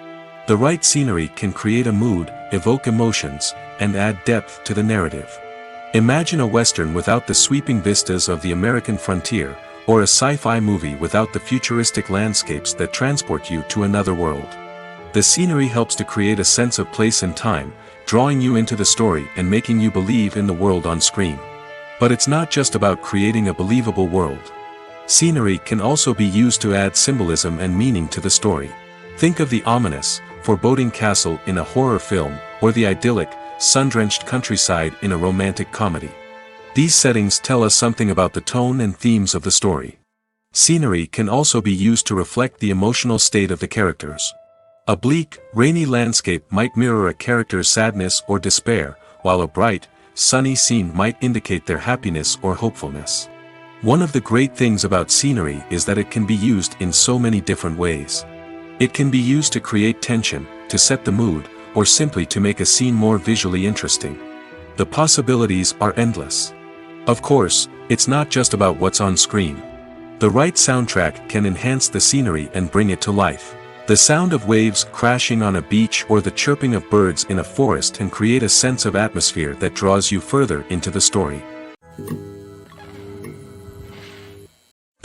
The right scenery can create a mood, evoke emotions, and add depth to the narrative. Imagine a Western without the sweeping vistas of the American frontier, or a sci-fi movie without the futuristic landscapes that transport you to another world. The scenery helps to create a sense of place and time, drawing you into the story and making you believe in the world on screen. But it's not just about creating a believable world. Scenery can also be used to add symbolism and meaning to the story. Think of the ominous, foreboding castle in a horror film, or the idyllic, sun-drenched countryside in a romantic comedy. These settings tell us something about the tone and themes of the story. Scenery can also be used to reflect the emotional state of the characters. A bleak, rainy landscape might mirror a character's sadness or despair, while a bright, sunny scene might indicate their happiness or hopefulness. One of the great things about scenery is that it can be used in so many different ways. It can be used to create tension, to set the mood, or simply to make a scene more visually interesting. The possibilities are endless. Of course, it's not just about what's on screen. The right soundtrack can enhance the scenery and bring it to life. The sound of waves crashing on a beach or the chirping of birds in a forest can create a sense of atmosphere that draws you further into the story.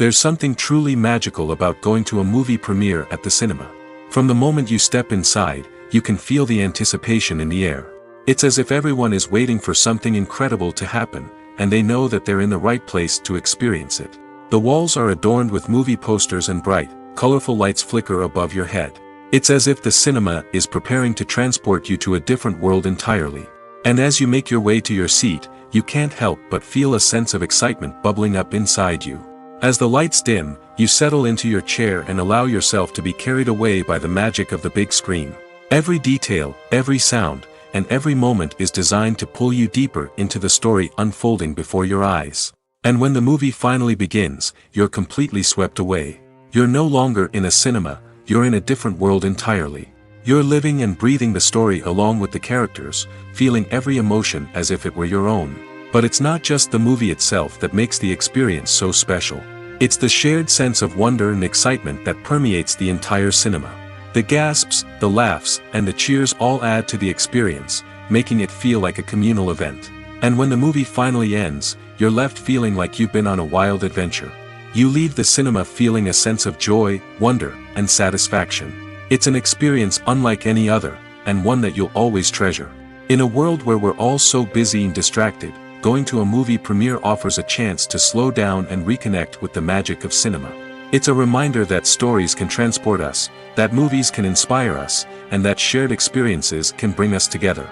There's something truly magical about going to a movie premiere at the cinema. From the moment you step inside, you can feel the anticipation in the air. It's as if everyone is waiting for something incredible to happen, and they know that they're in the right place to experience it. The walls are adorned with movie posters and bright, colorful lights flicker above your head. It's as if the cinema is preparing to transport you to a different world entirely. And as you make your way to your seat, you can't help but feel a sense of excitement bubbling up inside you. As the lights dim, you settle into your chair and allow yourself to be carried away by the magic of the big screen. Every detail, every sound, and every moment is designed to pull you deeper into the story unfolding before your eyes. And when the movie finally begins, you're completely swept away. You're no longer in a cinema, you're in a different world entirely. You're living and breathing the story along with the characters, feeling every emotion as if it were your own. But it's not just the movie itself that makes the experience so special. It's the shared sense of wonder and excitement that permeates the entire cinema. The gasps, the laughs, and the cheers all add to the experience, making it feel like a communal event. And when the movie finally ends, you're left feeling like you've been on a wild adventure. You leave the cinema feeling a sense of joy, wonder, and satisfaction. It's an experience unlike any other, and one that you'll always treasure. In a world where we're all so busy and distracted, going to a movie premiere offers a chance to slow down and reconnect with the magic of cinema. It's a reminder that stories can transport us, that movies can inspire us, and that shared experiences can bring us together.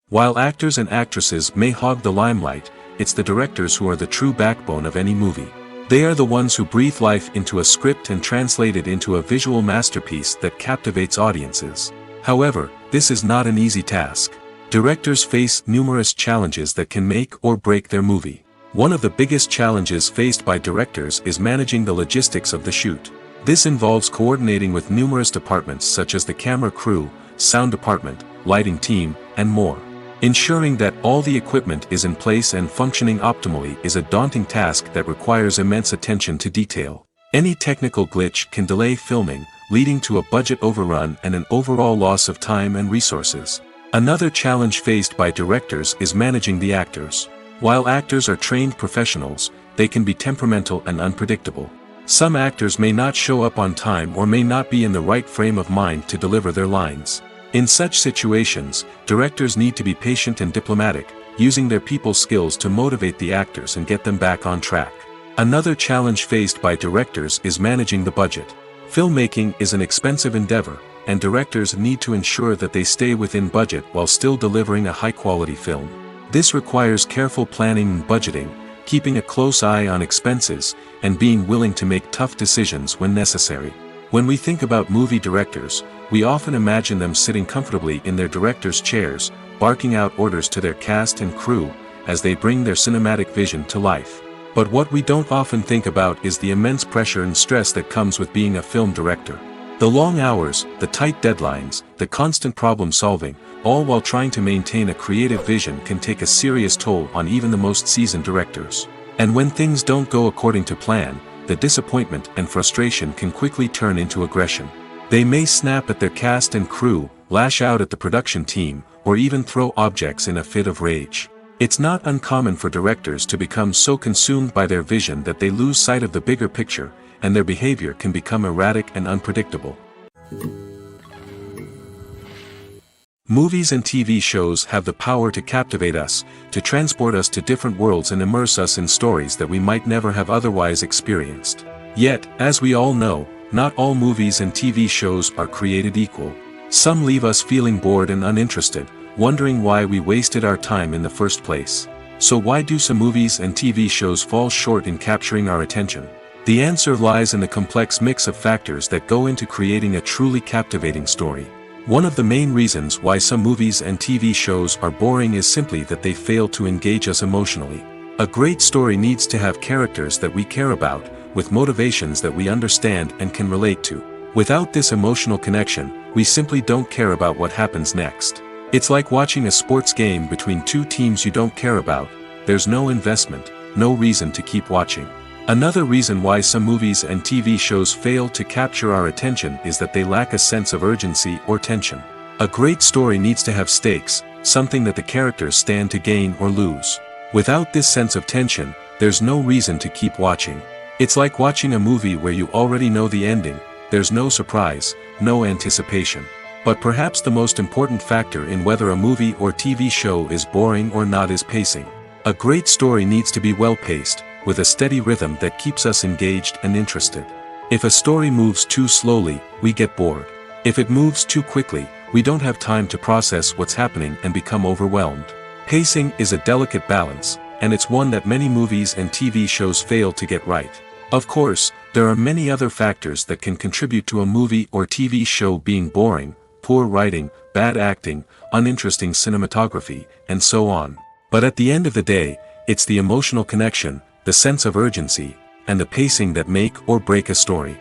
While actors and actresses may hog the limelight, it's the directors who are the true backbone of any movie. They are the ones who breathe life into a script and translate it into a visual masterpiece that captivates audiences. However, this is not an easy task. Directors face numerous challenges that can make or break their movie. One of the biggest challenges faced by directors is managing the logistics of the shoot. This involves coordinating with numerous departments such as the camera crew, sound department, lighting team, and more. Ensuring that all the equipment is in place and functioning optimally is a daunting task that requires immense attention to detail. Any technical glitch can delay filming, leading to a budget overrun and an overall loss of time and resources. Another challenge faced by directors is managing the actors. While actors are trained professionals, they can be temperamental and unpredictable. Some actors may not show up on time or may not be in the right frame of mind to deliver their lines. In such situations, directors need to be patient and diplomatic, using their people skills to motivate the actors and get them back on track. Another challenge faced by directors is managing the budget. Filmmaking is an expensive endeavor, and directors need to ensure that they stay within budget while still delivering a high-quality film. This requires careful planning and budgeting, keeping a close eye on expenses, and being willing to make tough decisions when necessary. When we think about movie directors, we often imagine them sitting comfortably in their director's chairs, barking out orders to their cast and crew, as they bring their cinematic vision to life. But what we don't often think about is the immense pressure and stress that comes with being a film director. The long hours, the tight deadlines, the constant problem solving, all while trying to maintain a creative vision can take a serious toll on even the most seasoned directors. And when things don't go according to plan, the disappointment and frustration can quickly turn into aggression. They may snap at their cast and crew, lash out at the production team, or even throw objects in a fit of rage. It's not uncommon for directors to become so consumed by their vision that they lose sight of the bigger picture, and their behavior can become erratic and unpredictable. Movies and TV shows have the power to captivate us, to transport us to different worlds and immerse us in stories that we might never have otherwise experienced. Yet, as we all know, not all movies and TV shows are created equal. Some leave us feeling bored and uninterested, wondering why we wasted our time in the first place. So why do some movies and TV shows fall short in capturing our attention? The answer lies in the complex mix of factors that go into creating a truly captivating story. One of the main reasons why some movies and TV shows are boring is simply that they fail to engage us emotionally. A great story needs to have characters that we care about, with motivations that we understand and can relate to. Without this emotional connection, we simply don't care about what happens next. It's like watching a sports game between two teams you don't care about. There's no investment, no reason to keep watching. Another reason why some movies and TV shows fail to capture our attention is that they lack a sense of urgency or tension. A great story needs to have stakes, something that the characters stand to gain or lose. Without this sense of tension, there's no reason to keep watching. It's like watching a movie where you already know the ending, there's no surprise, no anticipation. But perhaps the most important factor in whether a movie or TV show is boring or not is pacing. A great story needs to be well-paced, with a steady rhythm that keeps us engaged and interested. If a story moves too slowly, we get bored. If it moves too quickly, we don't have time to process what's happening and become overwhelmed. Pacing is a delicate balance, and it's one that many movies and TV shows fail to get right. Of course, there are many other factors that can contribute to a movie or TV show being boring: poor writing, bad acting, uninteresting cinematography, and so on. But at the end of the day, it's the emotional connection, the sense of urgency, and the pacing that make or break a story.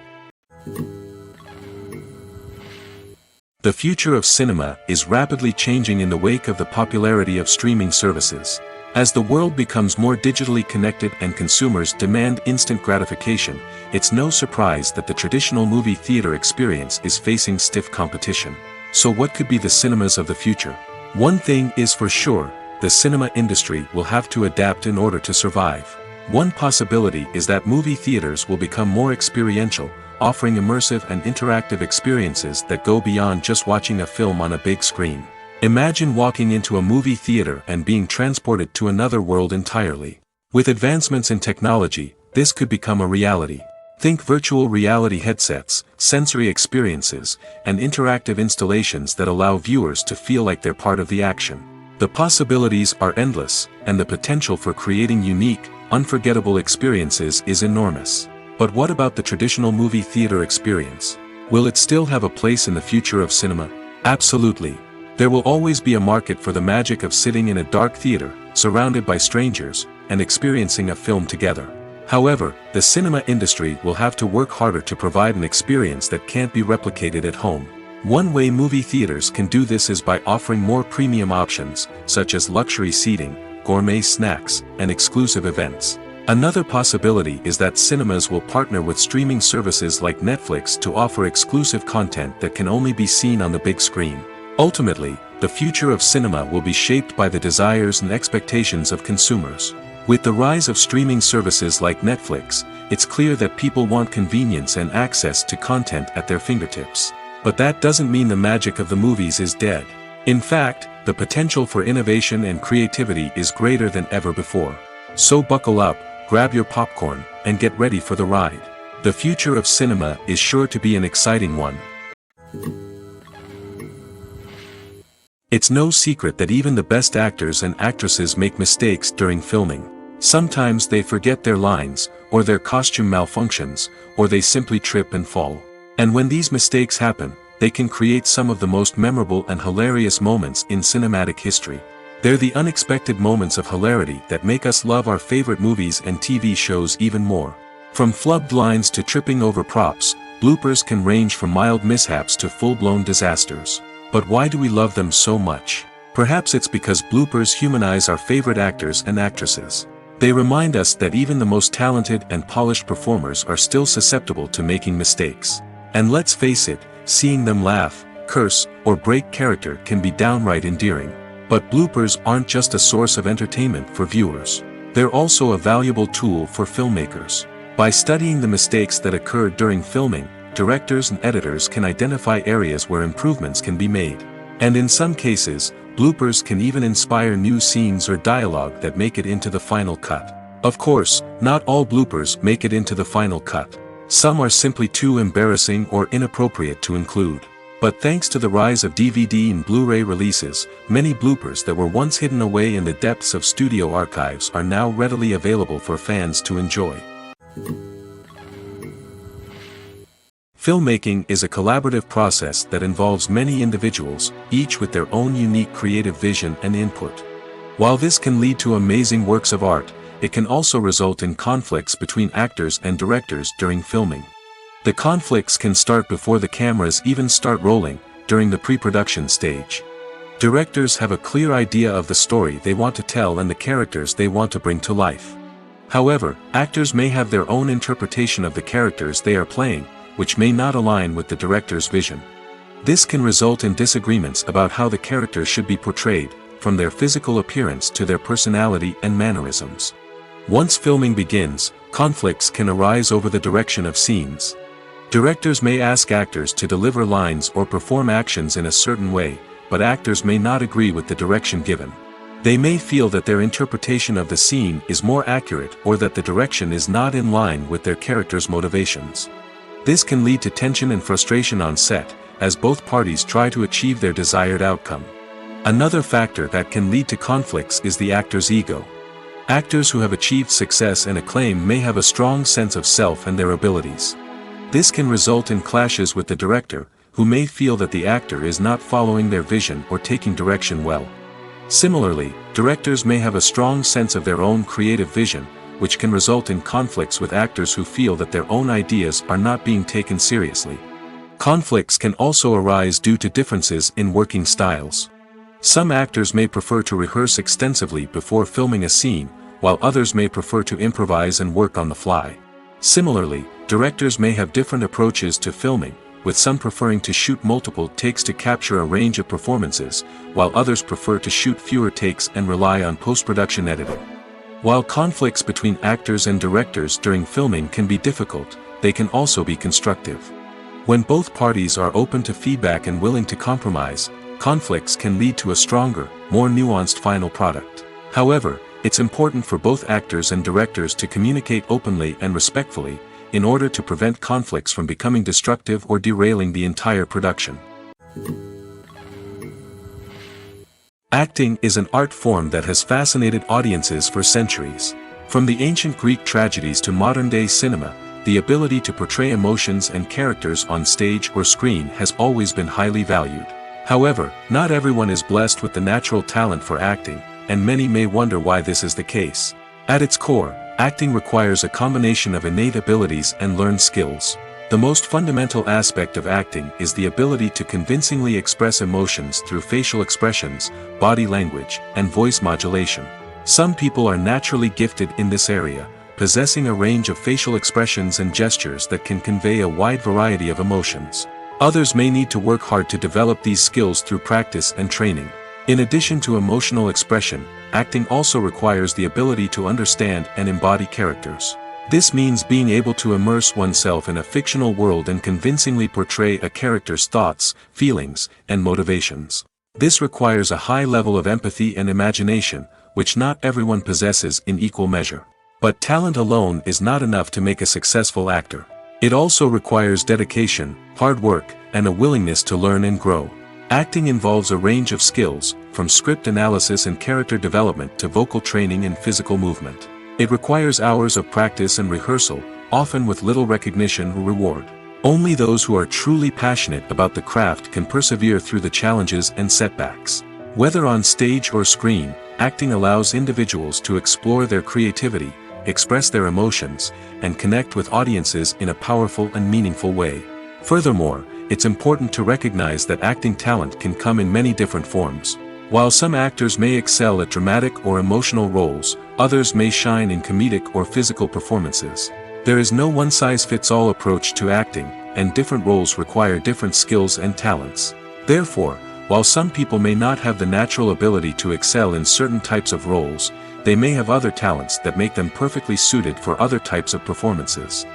The future of cinema is rapidly changing in the wake of the popularity of streaming services. As the world becomes more digitally connected and consumers demand instant gratification, it's no surprise that the traditional movie theater experience is facing stiff competition. So what could be the cinemas of the future? One thing is for sure, the cinema industry will have to adapt in order to survive. One possibility is that movie theaters will become more experiential, offering immersive and interactive experiences that go beyond just watching a film on a big screen. Imagine walking into a movie theater and being transported to another world entirely. With advancements in technology, this could become a reality. Think virtual reality headsets, sensory experiences, and interactive installations that allow viewers to feel like they're part of the action. The possibilities are endless, and the potential for creating unique, unforgettable experiences is enormous. But what about the traditional movie theater experience? Will it still have a place in the future of cinema? Absolutely. There will always be a market for the magic of sitting in a dark theater, surrounded by strangers, and experiencing a film together. However, the cinema industry will have to work harder to provide an experience that can't be replicated at home. One way movie theaters can do this is by offering more premium options, such as luxury seating, gourmet snacks, and exclusive events. Another possibility is that cinemas will partner with streaming services like Netflix to offer exclusive content that can only be seen on the big screen. Ultimately, the future of cinema will be shaped by the desires and expectations of consumers. With the rise of streaming services like Netflix, it's clear that people want convenience and access to content at their fingertips. But that doesn't mean the magic of the movies is dead. In fact, the potential for innovation and creativity is greater than ever before. So buckle up, grab your popcorn, and get ready for the ride. The future of cinema is sure to be an exciting one. It's no secret that even the best actors and actresses make mistakes during filming. Sometimes they forget their lines, or their costume malfunctions, or they simply trip and fall. And when these mistakes happen, they can create some of the most memorable and hilarious moments in cinematic history. They're the unexpected moments of hilarity that make us love our favorite movies and TV shows even more. From flubbed lines to tripping over props, bloopers can range from mild mishaps to full-blown disasters. But why do we love them so much? Perhaps it's because bloopers humanize our favorite actors and actresses. They remind us that even the most talented and polished performers are still susceptible to making mistakes. And let's face it, seeing them laugh, curse, or break character can be downright endearing. But bloopers aren't just a source of entertainment for viewers. They're also a valuable tool for filmmakers. By studying the mistakes that occurred during filming, directors and editors can identify areas where improvements can be made. And in some cases, bloopers can even inspire new scenes or dialogue that make it into the final cut. Of course, not all bloopers make it into the final cut. Some are simply too embarrassing or inappropriate to include. But thanks to the rise of DVD and Blu-ray releases, many bloopers that were once hidden away in the depths of studio archives are now readily available for fans to enjoy. Filmmaking is a collaborative process that involves many individuals, each with their own unique creative vision and input. While this can lead to amazing works of art, it can also result in conflicts between actors and directors during filming. The conflicts can start before the cameras even start rolling, during the pre-production stage. Directors have a clear idea of the story they want to tell and the characters they want to bring to life. However, actors may have their own interpretation of the characters they are playing, which may not align with the director's vision. This can result in disagreements about how the characters should be portrayed, from their physical appearance to their personality and mannerisms. Once filming begins, conflicts can arise over the direction of scenes. Directors may ask actors to deliver lines or perform actions in a certain way, but actors may not agree with the direction given. They may feel that their interpretation of the scene is more accurate or that the direction is not in line with their character's motivations. This can lead to tension and frustration on set, as both parties try to achieve their desired outcome. Another factor that can lead to conflicts is the actor's ego. Actors who have achieved success and acclaim may have a strong sense of self and their abilities. This can result in clashes with the director, who may feel that the actor is not following their vision or taking direction well. Similarly, directors may have a strong sense of their own creative vision, which can result in conflicts with actors who feel that their own ideas are not being taken seriously. Conflicts can also arise due to differences in working styles. Some actors may prefer to rehearse extensively before filming a scene, while others may prefer to improvise and work on the fly. Similarly, directors may have different approaches to filming, with some preferring to shoot multiple takes to capture a range of performances, while others prefer to shoot fewer takes and rely on post-production editing. While conflicts between actors and directors during filming can be difficult, they can also be constructive. When both parties are open to feedback and willing to compromise, conflicts can lead to a stronger, more nuanced final product. However, it's important for both actors and directors to communicate openly and respectfully, in order to prevent conflicts from becoming destructive or derailing the entire production. Acting is an art form that has fascinated audiences for centuries. From the ancient Greek tragedies to modern-day cinema, the ability to portray emotions and characters on stage or screen has always been highly valued. However, not everyone is blessed with the natural talent for acting, and many may wonder why this is the case. At its core, acting requires a combination of innate abilities and learned skills. The most fundamental aspect of acting is the ability to convincingly express emotions through facial expressions, body language, and voice modulation. Some people are naturally gifted in this area, possessing a range of facial expressions and gestures that can convey a wide variety of emotions. Others may need to work hard to develop these skills through practice and training. In addition to emotional expression, acting also requires the ability to understand and embody characters. This means being able to immerse oneself in a fictional world and convincingly portray a character's thoughts, feelings, and motivations. This requires a high level of empathy and imagination, which not everyone possesses in equal measure. But talent alone is not enough to make a successful actor. It also requires dedication, hard work, and a willingness to learn and grow. Acting involves a range of skills, from script analysis and character development to vocal training and physical movement. It requires hours of practice and rehearsal, often with little recognition or reward. Only those who are truly passionate about the craft can persevere through the challenges and setbacks. Whether on stage or screen, acting allows individuals to explore their creativity, express their emotions, and connect with audiences in a powerful and meaningful way. Furthermore, it's important to recognize that acting talent can come in many different forms. While some actors may excel at dramatic or emotional roles, others may shine in comedic or physical performances. There is no one-size-fits-all approach to acting, and different roles require different skills and talents. Therefore, while some people may not have the natural ability to excel in certain types of roles, they may have other talents that make them perfectly suited for other types of performances.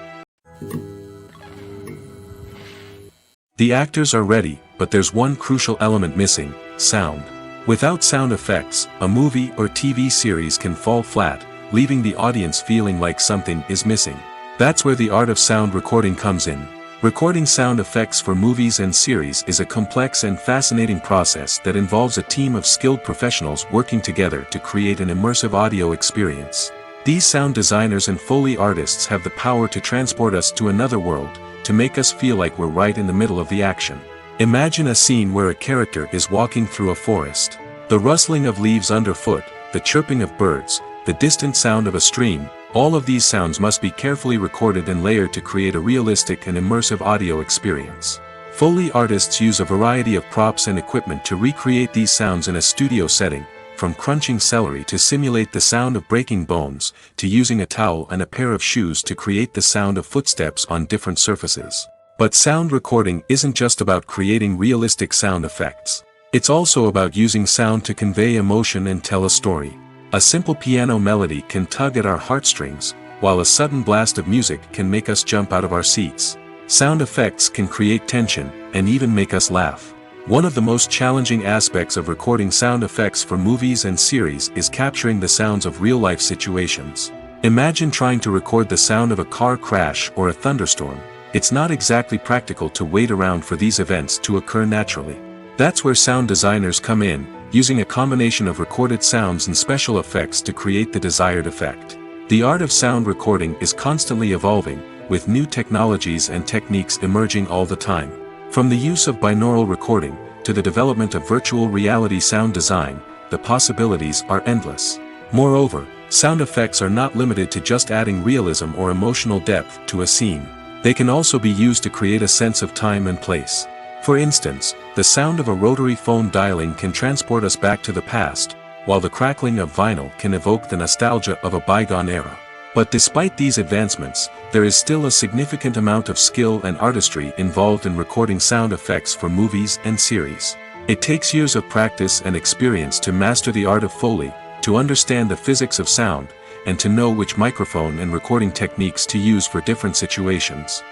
The actors are ready, but there's one crucial element missing: sound. Without sound effects, a movie or TV series can fall flat, leaving the audience feeling like something is missing. That's where the art of sound recording comes in. Recording sound effects for movies and series is a complex and fascinating process that involves a team of skilled professionals working together to create an immersive audio experience. These sound designers and Foley artists have the power to transport us to another world, to make us feel like we're right in the middle of the action. Imagine a scene where a character is walking through a forest. The rustling of leaves underfoot, the chirping of birds, the distant sound of a stream, all of these sounds must be carefully recorded and layered to create a realistic and immersive audio experience. Foley artists use a variety of props and equipment to recreate these sounds in a studio setting, from crunching celery to simulate the sound of breaking bones, to using a towel and a pair of shoes to create the sound of footsteps on different surfaces. But sound recording isn't just about creating realistic sound effects. It's also about using sound to convey emotion and tell a story. A simple piano melody can tug at our heartstrings, while a sudden blast of music can make us jump out of our seats. Sound effects can create tension, and even make us laugh. One of the most challenging aspects of recording sound effects for movies and series is capturing the sounds of real-life situations. Imagine trying to record the sound of a car crash or a thunderstorm. It's not exactly practical to wait around for these events to occur naturally. That's where sound designers come in, using a combination of recorded sounds and special effects to create the desired effect. The art of sound recording is constantly evolving, with new technologies and techniques emerging all the time. From the use of binaural recording, to the development of virtual reality sound design, the possibilities are endless. Moreover, sound effects are not limited to just adding realism or emotional depth to a scene. They can also be used to create a sense of time and place. For instance, the sound of a rotary phone dialing can transport us back to the past, while the crackling of vinyl can evoke the nostalgia of a bygone era. But despite these advancements, there is still a significant amount of skill and artistry involved in recording sound effects for movies and series. It takes years of practice and experience to master the art of Foley, to understand the physics of sound, and to know which microphone and recording techniques to use for different situations.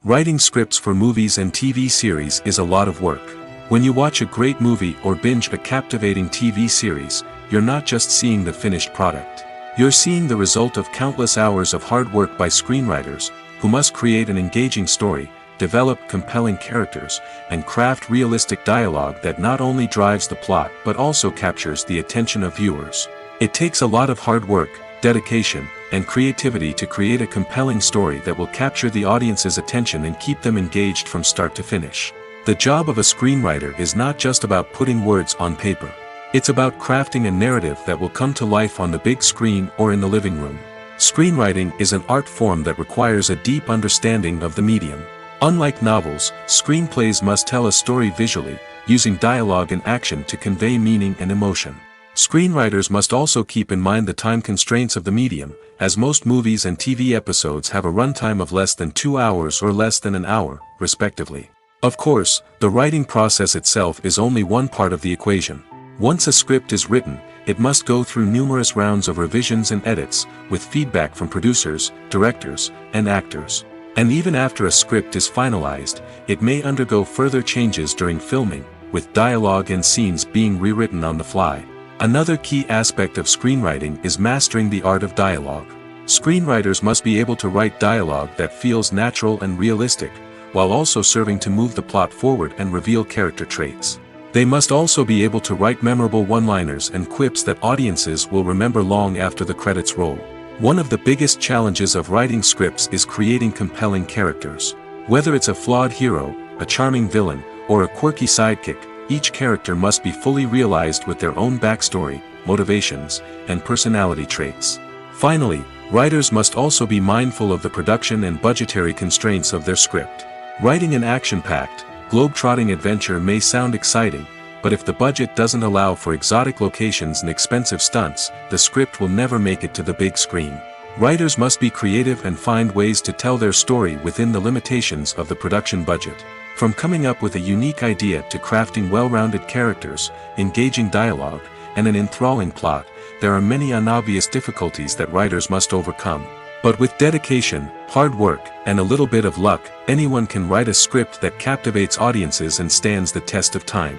Writing scripts for movies and TV series is a lot of work. When you watch a great movie or binge a captivating TV series, you're not just seeing the finished product. You're seeing the result of countless hours of hard work by screenwriters, who must create an engaging story, develop compelling characters, and craft realistic dialogue that not only drives the plot but also captures the attention of viewers. It takes a lot of hard work, dedication, and creativity to create a compelling story that will capture the audience's attention and keep them engaged from start to finish. The job of a screenwriter is not just about putting words on paper. It's about crafting a narrative that will come to life on the big screen or in the living room. Screenwriting is an art form that requires a deep understanding of the medium. Unlike novels, screenplays must tell a story visually, using dialogue and action to convey meaning and emotion. Screenwriters must also keep in mind the time constraints of the medium, as most movies and TV episodes have a runtime of less than 2 hours or less than an hour, respectively. Of course, the writing process itself is only one part of the equation. Once a script is written, it must go through numerous rounds of revisions and edits, with feedback from producers, directors, and actors. And even after a script is finalized, it may undergo further changes during filming, with dialogue and scenes being rewritten on the fly. Another key aspect of screenwriting is mastering the art of dialogue. Screenwriters must be able to write dialogue that feels natural and realistic, while also serving to move the plot forward and reveal character traits. They must also be able to write memorable one-liners and quips that audiences will remember long after the credits roll. One of the biggest challenges of writing scripts is creating compelling characters. Whether it's a flawed hero, a charming villain, or a quirky sidekick, each character must be fully realized with their own backstory, motivations, and personality traits. Finally, writers must also be mindful of the production and budgetary constraints of their script. Writing an action-packed, globe-trotting adventure may sound exciting, but if the budget doesn't allow for exotic locations and expensive stunts, the script will never make it to the big screen. Writers must be creative and find ways to tell their story within the limitations of the production budget. From coming up with a unique idea to crafting well-rounded characters, engaging dialogue, and an enthralling plot, there are many unobvious difficulties that writers must overcome. But with dedication, hard work, and a little bit of luck, anyone can write a script that captivates audiences and stands the test of time.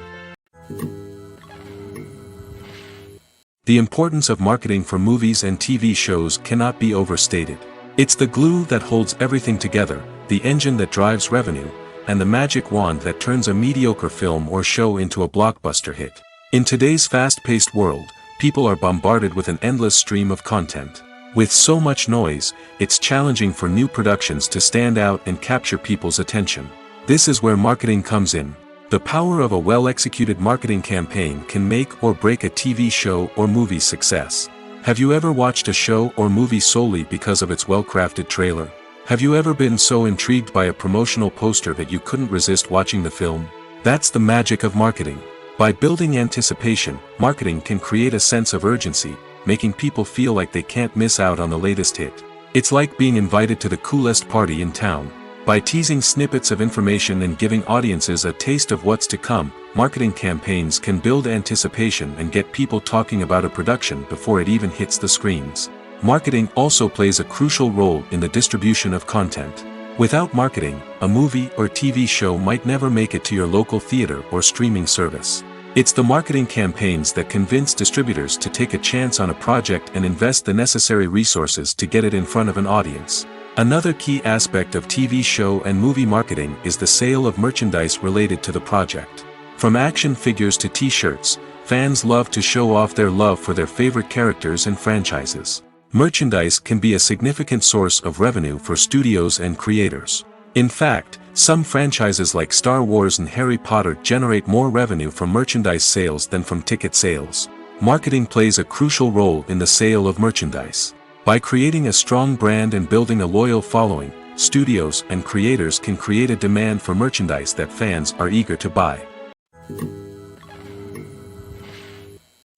The importance of marketing for movies and TV shows cannot be overstated. It's the glue that holds everything together, the engine that drives revenue, and the magic wand that turns a mediocre film or show into a blockbuster hit. In today's fast-paced world, people are bombarded with an endless stream of content. With so much noise, it's challenging for new productions to stand out and capture people's attention. This is where marketing comes in. The power of a well-executed marketing campaign can make or break a TV show or movie's success. Have you ever watched a show or movie solely because of its well-crafted trailer? Have you ever been so intrigued by a promotional poster that you couldn't resist watching the film? That's the magic of marketing. By building anticipation, marketing can create a sense of urgency, making people feel like they can't miss out on the latest hit. It's like being invited to the coolest party in town. By teasing snippets of information and giving audiences a taste of what's to come, marketing campaigns can build anticipation and get people talking about a production before it even hits the screens. Marketing also plays a crucial role in the distribution of content. Without marketing, a movie or TV show might never make it to your local theater or streaming service. It's the marketing campaigns that convince distributors to take a chance on a project and invest the necessary resources to get it in front of an audience. Another key aspect of TV show and movie marketing is the sale of merchandise related to the project. From action figures to t-shirts, fans love to show off their love for their favorite characters and franchises. Merchandise can be a significant source of revenue for studios and creators. In fact, some franchises like Star Wars and Harry Potter generate more revenue from merchandise sales than from ticket sales. Marketing plays a crucial role in the sale of merchandise. By creating a strong brand and building a loyal following, studios and creators can create a demand for merchandise that fans are eager to buy.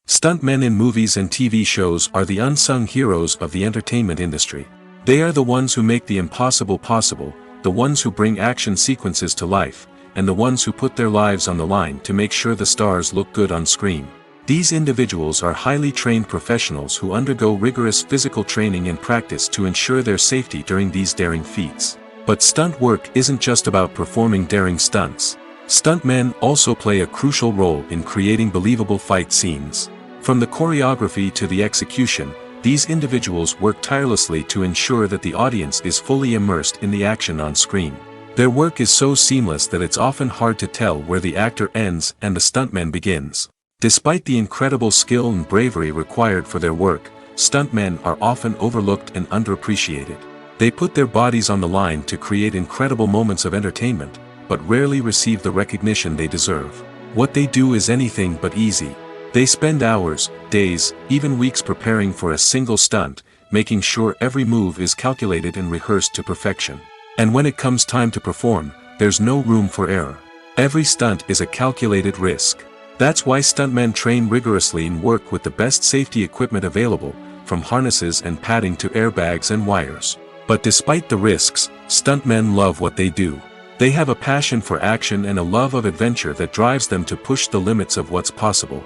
Stuntmen in movies and TV shows are the unsung heroes of the entertainment industry. They are the ones who make the impossible possible, the ones who bring action sequences to life, and the ones who put their lives on the line to make sure the stars look good on screen. These individuals are highly trained professionals who undergo rigorous physical training and practice to ensure their safety during these daring feats. But stunt work isn't just about performing daring stunts. Stuntmen also play a crucial role in creating believable fight scenes. From the choreography to the execution, these individuals work tirelessly to ensure that the audience is fully immersed in the action on screen. Their work is so seamless that it's often hard to tell where the actor ends and the stuntman begins. Despite the incredible skill and bravery required for their work, stuntmen are often overlooked and underappreciated. They put their bodies on the line to create incredible moments of entertainment, but rarely receive the recognition they deserve. What they do is anything but easy. They spend hours, days, even weeks preparing for a single stunt, making sure every move is calculated and rehearsed to perfection. And when it comes time to perform, there's no room for error. Every stunt is a calculated risk. That's why stuntmen train rigorously and work with the best safety equipment available, from harnesses and padding to airbags and wires. But despite the risks, stuntmen love what they do. They have a passion for action and a love of adventure that drives them to push the limits of what's possible.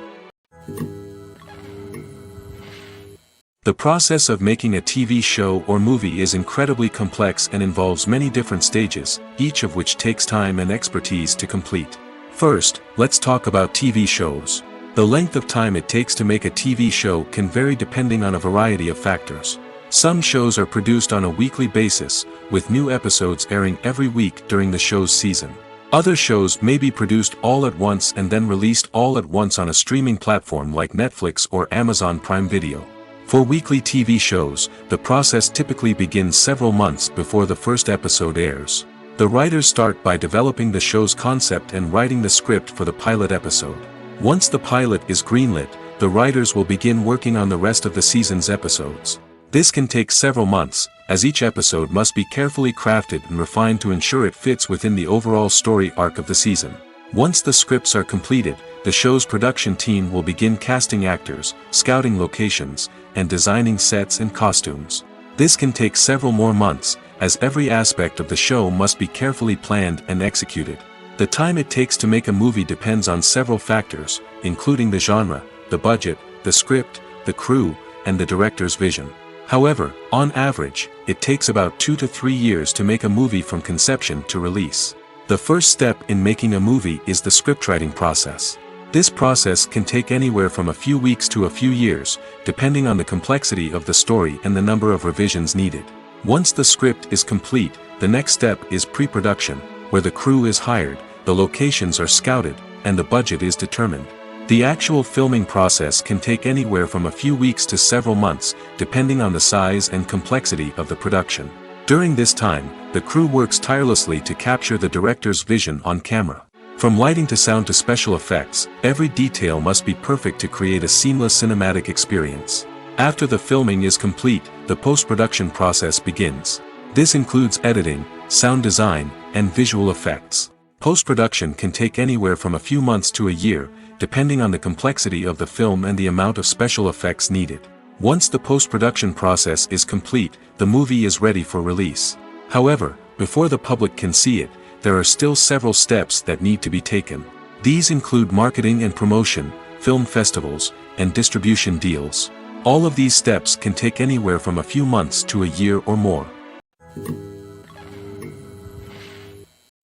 The process of making a TV show or movie is incredibly complex and involves many different stages, each of which takes time and expertise to complete. First, let's talk about TV shows. The length of time it takes to make a TV show can vary depending on a variety of factors. Some shows are produced on a weekly basis, with new episodes airing every week during the show's season. Other shows may be produced all at once and then released all at once on a streaming platform like Netflix or Amazon Prime Video. For weekly TV shows, the process typically begins several months before the first episode airs. The writers start by developing the show's concept and writing the script for the pilot episode. Once the pilot is greenlit, the writers will begin working on the rest of the season's episodes. This can take several months, as each episode must be carefully crafted and refined to ensure it fits within the overall story arc of the season. Once the scripts are completed, the show's production team will begin casting actors, scouting locations, and designing sets and costumes. This can take several more months, as every aspect of the show must be carefully planned and executed. The time it takes to make a movie depends on several factors, including the genre, the budget, the script, the crew, and the director's vision. However, on average, it takes about 2 to 3 years to make a movie from conception to release. The first step in making a movie is the scriptwriting process. This process can take anywhere from a few weeks to a few years, depending on the complexity of the story and the number of revisions needed. Once the script is complete, the next step is pre-production, where the crew is hired, the locations are scouted, and the budget is determined. The actual filming process can take anywhere from a few weeks to several months, depending on the size and complexity of the production. During this time, the crew works tirelessly to capture the director's vision on camera. From lighting to sound to special effects, every detail must be perfect to create a seamless cinematic experience. After the filming is complete, the post-production process begins. This includes editing, sound design, and visual effects. Post-production can take anywhere from a few months to a year, depending on the complexity of the film and the amount of special effects needed. Once the post-production process is complete, the movie is ready for release. However, before the public can see it, there are still several steps that need to be taken. These include marketing and promotion, film festivals, and distribution deals. All of these steps can take anywhere from a few months to a year or more.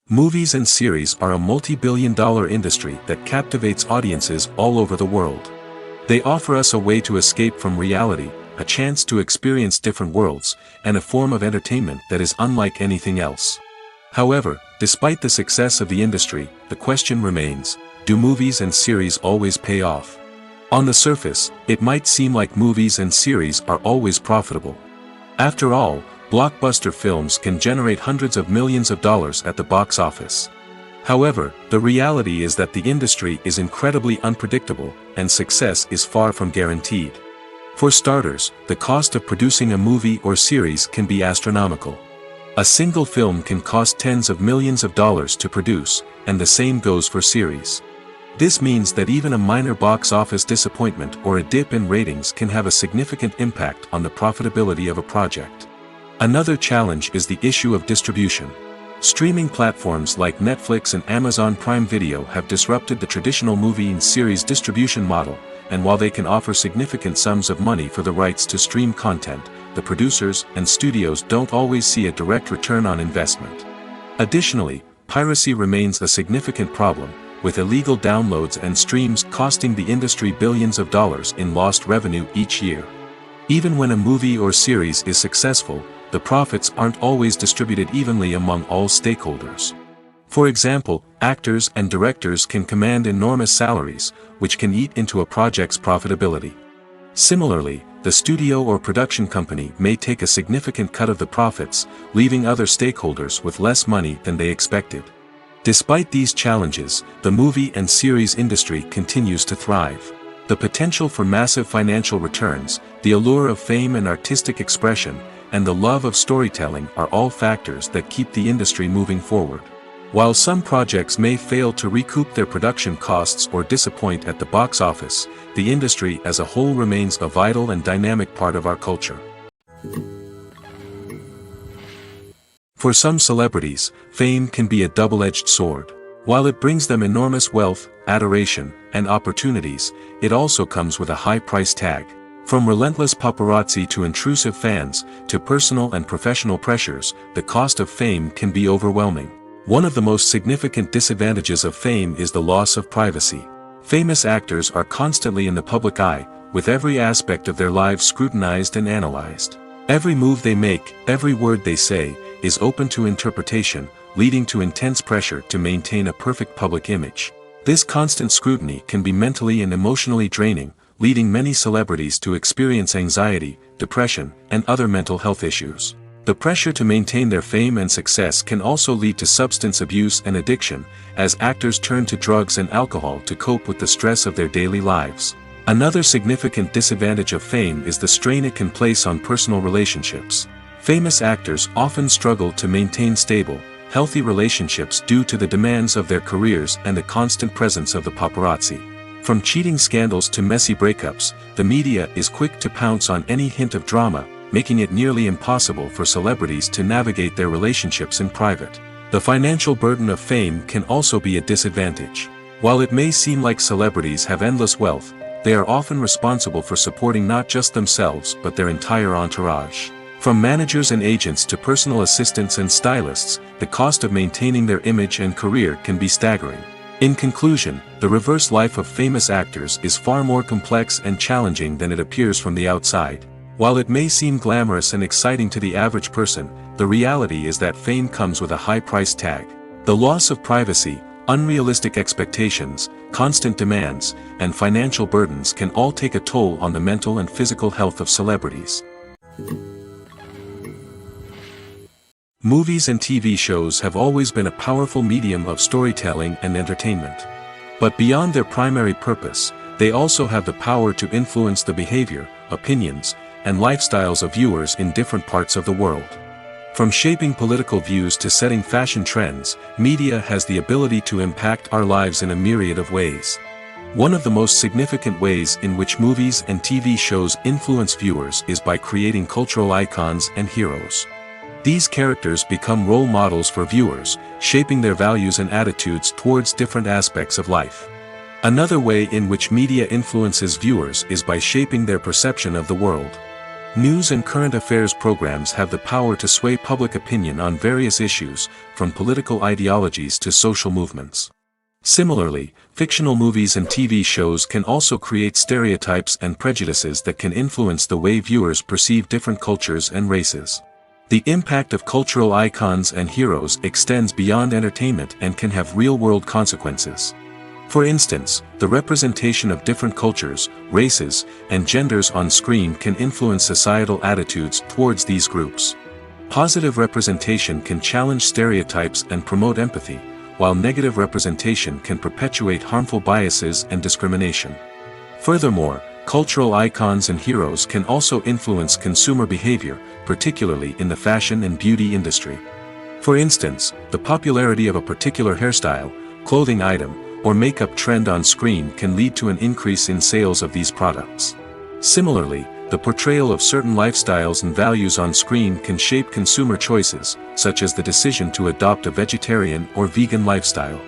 Movies and series are a multi-billion-dollar industry that captivates audiences all over the world. They offer us a way to escape from reality, a chance to experience different worlds, and a form of entertainment that is unlike anything else. However, despite the success of the industry, the question remains, do movies and series always pay off? On the surface, it might seem like movies and series are always profitable. After all, blockbuster films can generate hundreds of millions of dollars at the box office. However, the reality is that the industry is incredibly unpredictable, and success is far from guaranteed. For starters, the cost of producing a movie or series can be astronomical. A single film can cost tens of millions of dollars to produce, and the same goes for series. This means that even a minor box office disappointment or a dip in ratings can have a significant impact on the profitability of a project. Another challenge is the issue of distribution. Streaming platforms like Netflix and Amazon Prime Video have disrupted the traditional movie and series distribution model, and while they can offer significant sums of money for the rights to stream content, the producers and studios don't always see a direct return on investment. Additionally, piracy remains a significant problem, with illegal downloads and streams costing the industry billions of dollars in lost revenue each year. Even when a movie or series is successful, the profits aren't always distributed evenly among all stakeholders. For example, actors and directors can command enormous salaries, which can eat into a project's profitability. Similarly, the studio or production company may take a significant cut of the profits, leaving other stakeholders with less money than they expected. Despite these challenges, the movie and series industry continues to thrive. The potential for massive financial returns, the allure of fame and artistic expression, and the love of storytelling are all factors that keep the industry moving forward. While some projects may fail to recoup their production costs or disappoint at the box office, the industry as a whole remains a vital and dynamic part of our culture. For some celebrities, fame can be a double-edged sword. While it brings them enormous wealth, adoration, and opportunities, it also comes with a high price tag. From relentless paparazzi to intrusive fans, to personal and professional pressures, the cost of fame can be overwhelming. One of the most significant disadvantages of fame is the loss of privacy. Famous actors are constantly in the public eye, with every aspect of their lives scrutinized and analyzed. Every move they make, every word they say, is open to interpretation, leading to intense pressure to maintain a perfect public image. This constant scrutiny can be mentally and emotionally draining, leading many celebrities to experience anxiety, depression, and other mental health issues. The pressure to maintain their fame and success can also lead to substance abuse and addiction, as actors turn to drugs and alcohol to cope with the stress of their daily lives. Another significant disadvantage of fame is the strain it can place on personal relationships. Famous actors often struggle to maintain stable, healthy relationships due to the demands of their careers and the constant presence of the paparazzi. From cheating scandals to messy breakups, the media is quick to pounce on any hint of drama, making it nearly impossible for celebrities to navigate their relationships in private. The financial burden of fame can also be a disadvantage. While it may seem like celebrities have endless wealth, they are often responsible for supporting not just themselves but their entire entourage. From managers and agents to personal assistants and stylists, the cost of maintaining their image and career can be staggering. In conclusion, the reverse life of famous actors is far more complex and challenging than it appears from the outside. While it may seem glamorous and exciting to the average person, the reality is that fame comes with a high price tag. The loss of privacy, unrealistic expectations, constant demands, and financial burdens can all take a toll on the mental and physical health of celebrities. Movies and TV shows have always been a powerful medium of storytelling and entertainment. But beyond their primary purpose, they also have the power to influence the behavior, opinions, and lifestyles of viewers in different parts of the world. From shaping political views to setting fashion trends, media has the ability to impact our lives in a myriad of ways. One of the most significant ways in which movies and TV shows influence viewers is by creating cultural icons and heroes. These characters become role models for viewers, shaping their values and attitudes towards different aspects of life. Another way in which media influences viewers is by shaping their perception of the world. News and current affairs programs have the power to sway public opinion on various issues, from political ideologies to social movements. Similarly, fictional movies and TV shows can also create stereotypes and prejudices that can influence the way viewers perceive different cultures and races. The impact of cultural icons and heroes extends beyond entertainment and can have real-world consequences. For instance, the representation of different cultures, races, and genders on screen can influence societal attitudes towards these groups. Positive representation can challenge stereotypes and promote empathy, while negative representation can perpetuate harmful biases and discrimination. Furthermore, cultural icons and heroes can also influence consumer behavior, particularly in the fashion and beauty industry. For instance, the popularity of a particular hairstyle, clothing item, or makeup trend on screen can lead to an increase in sales of these products. Similarly, the portrayal of certain lifestyles and values on screen can shape consumer choices, such as the decision to adopt a vegetarian or vegan lifestyle.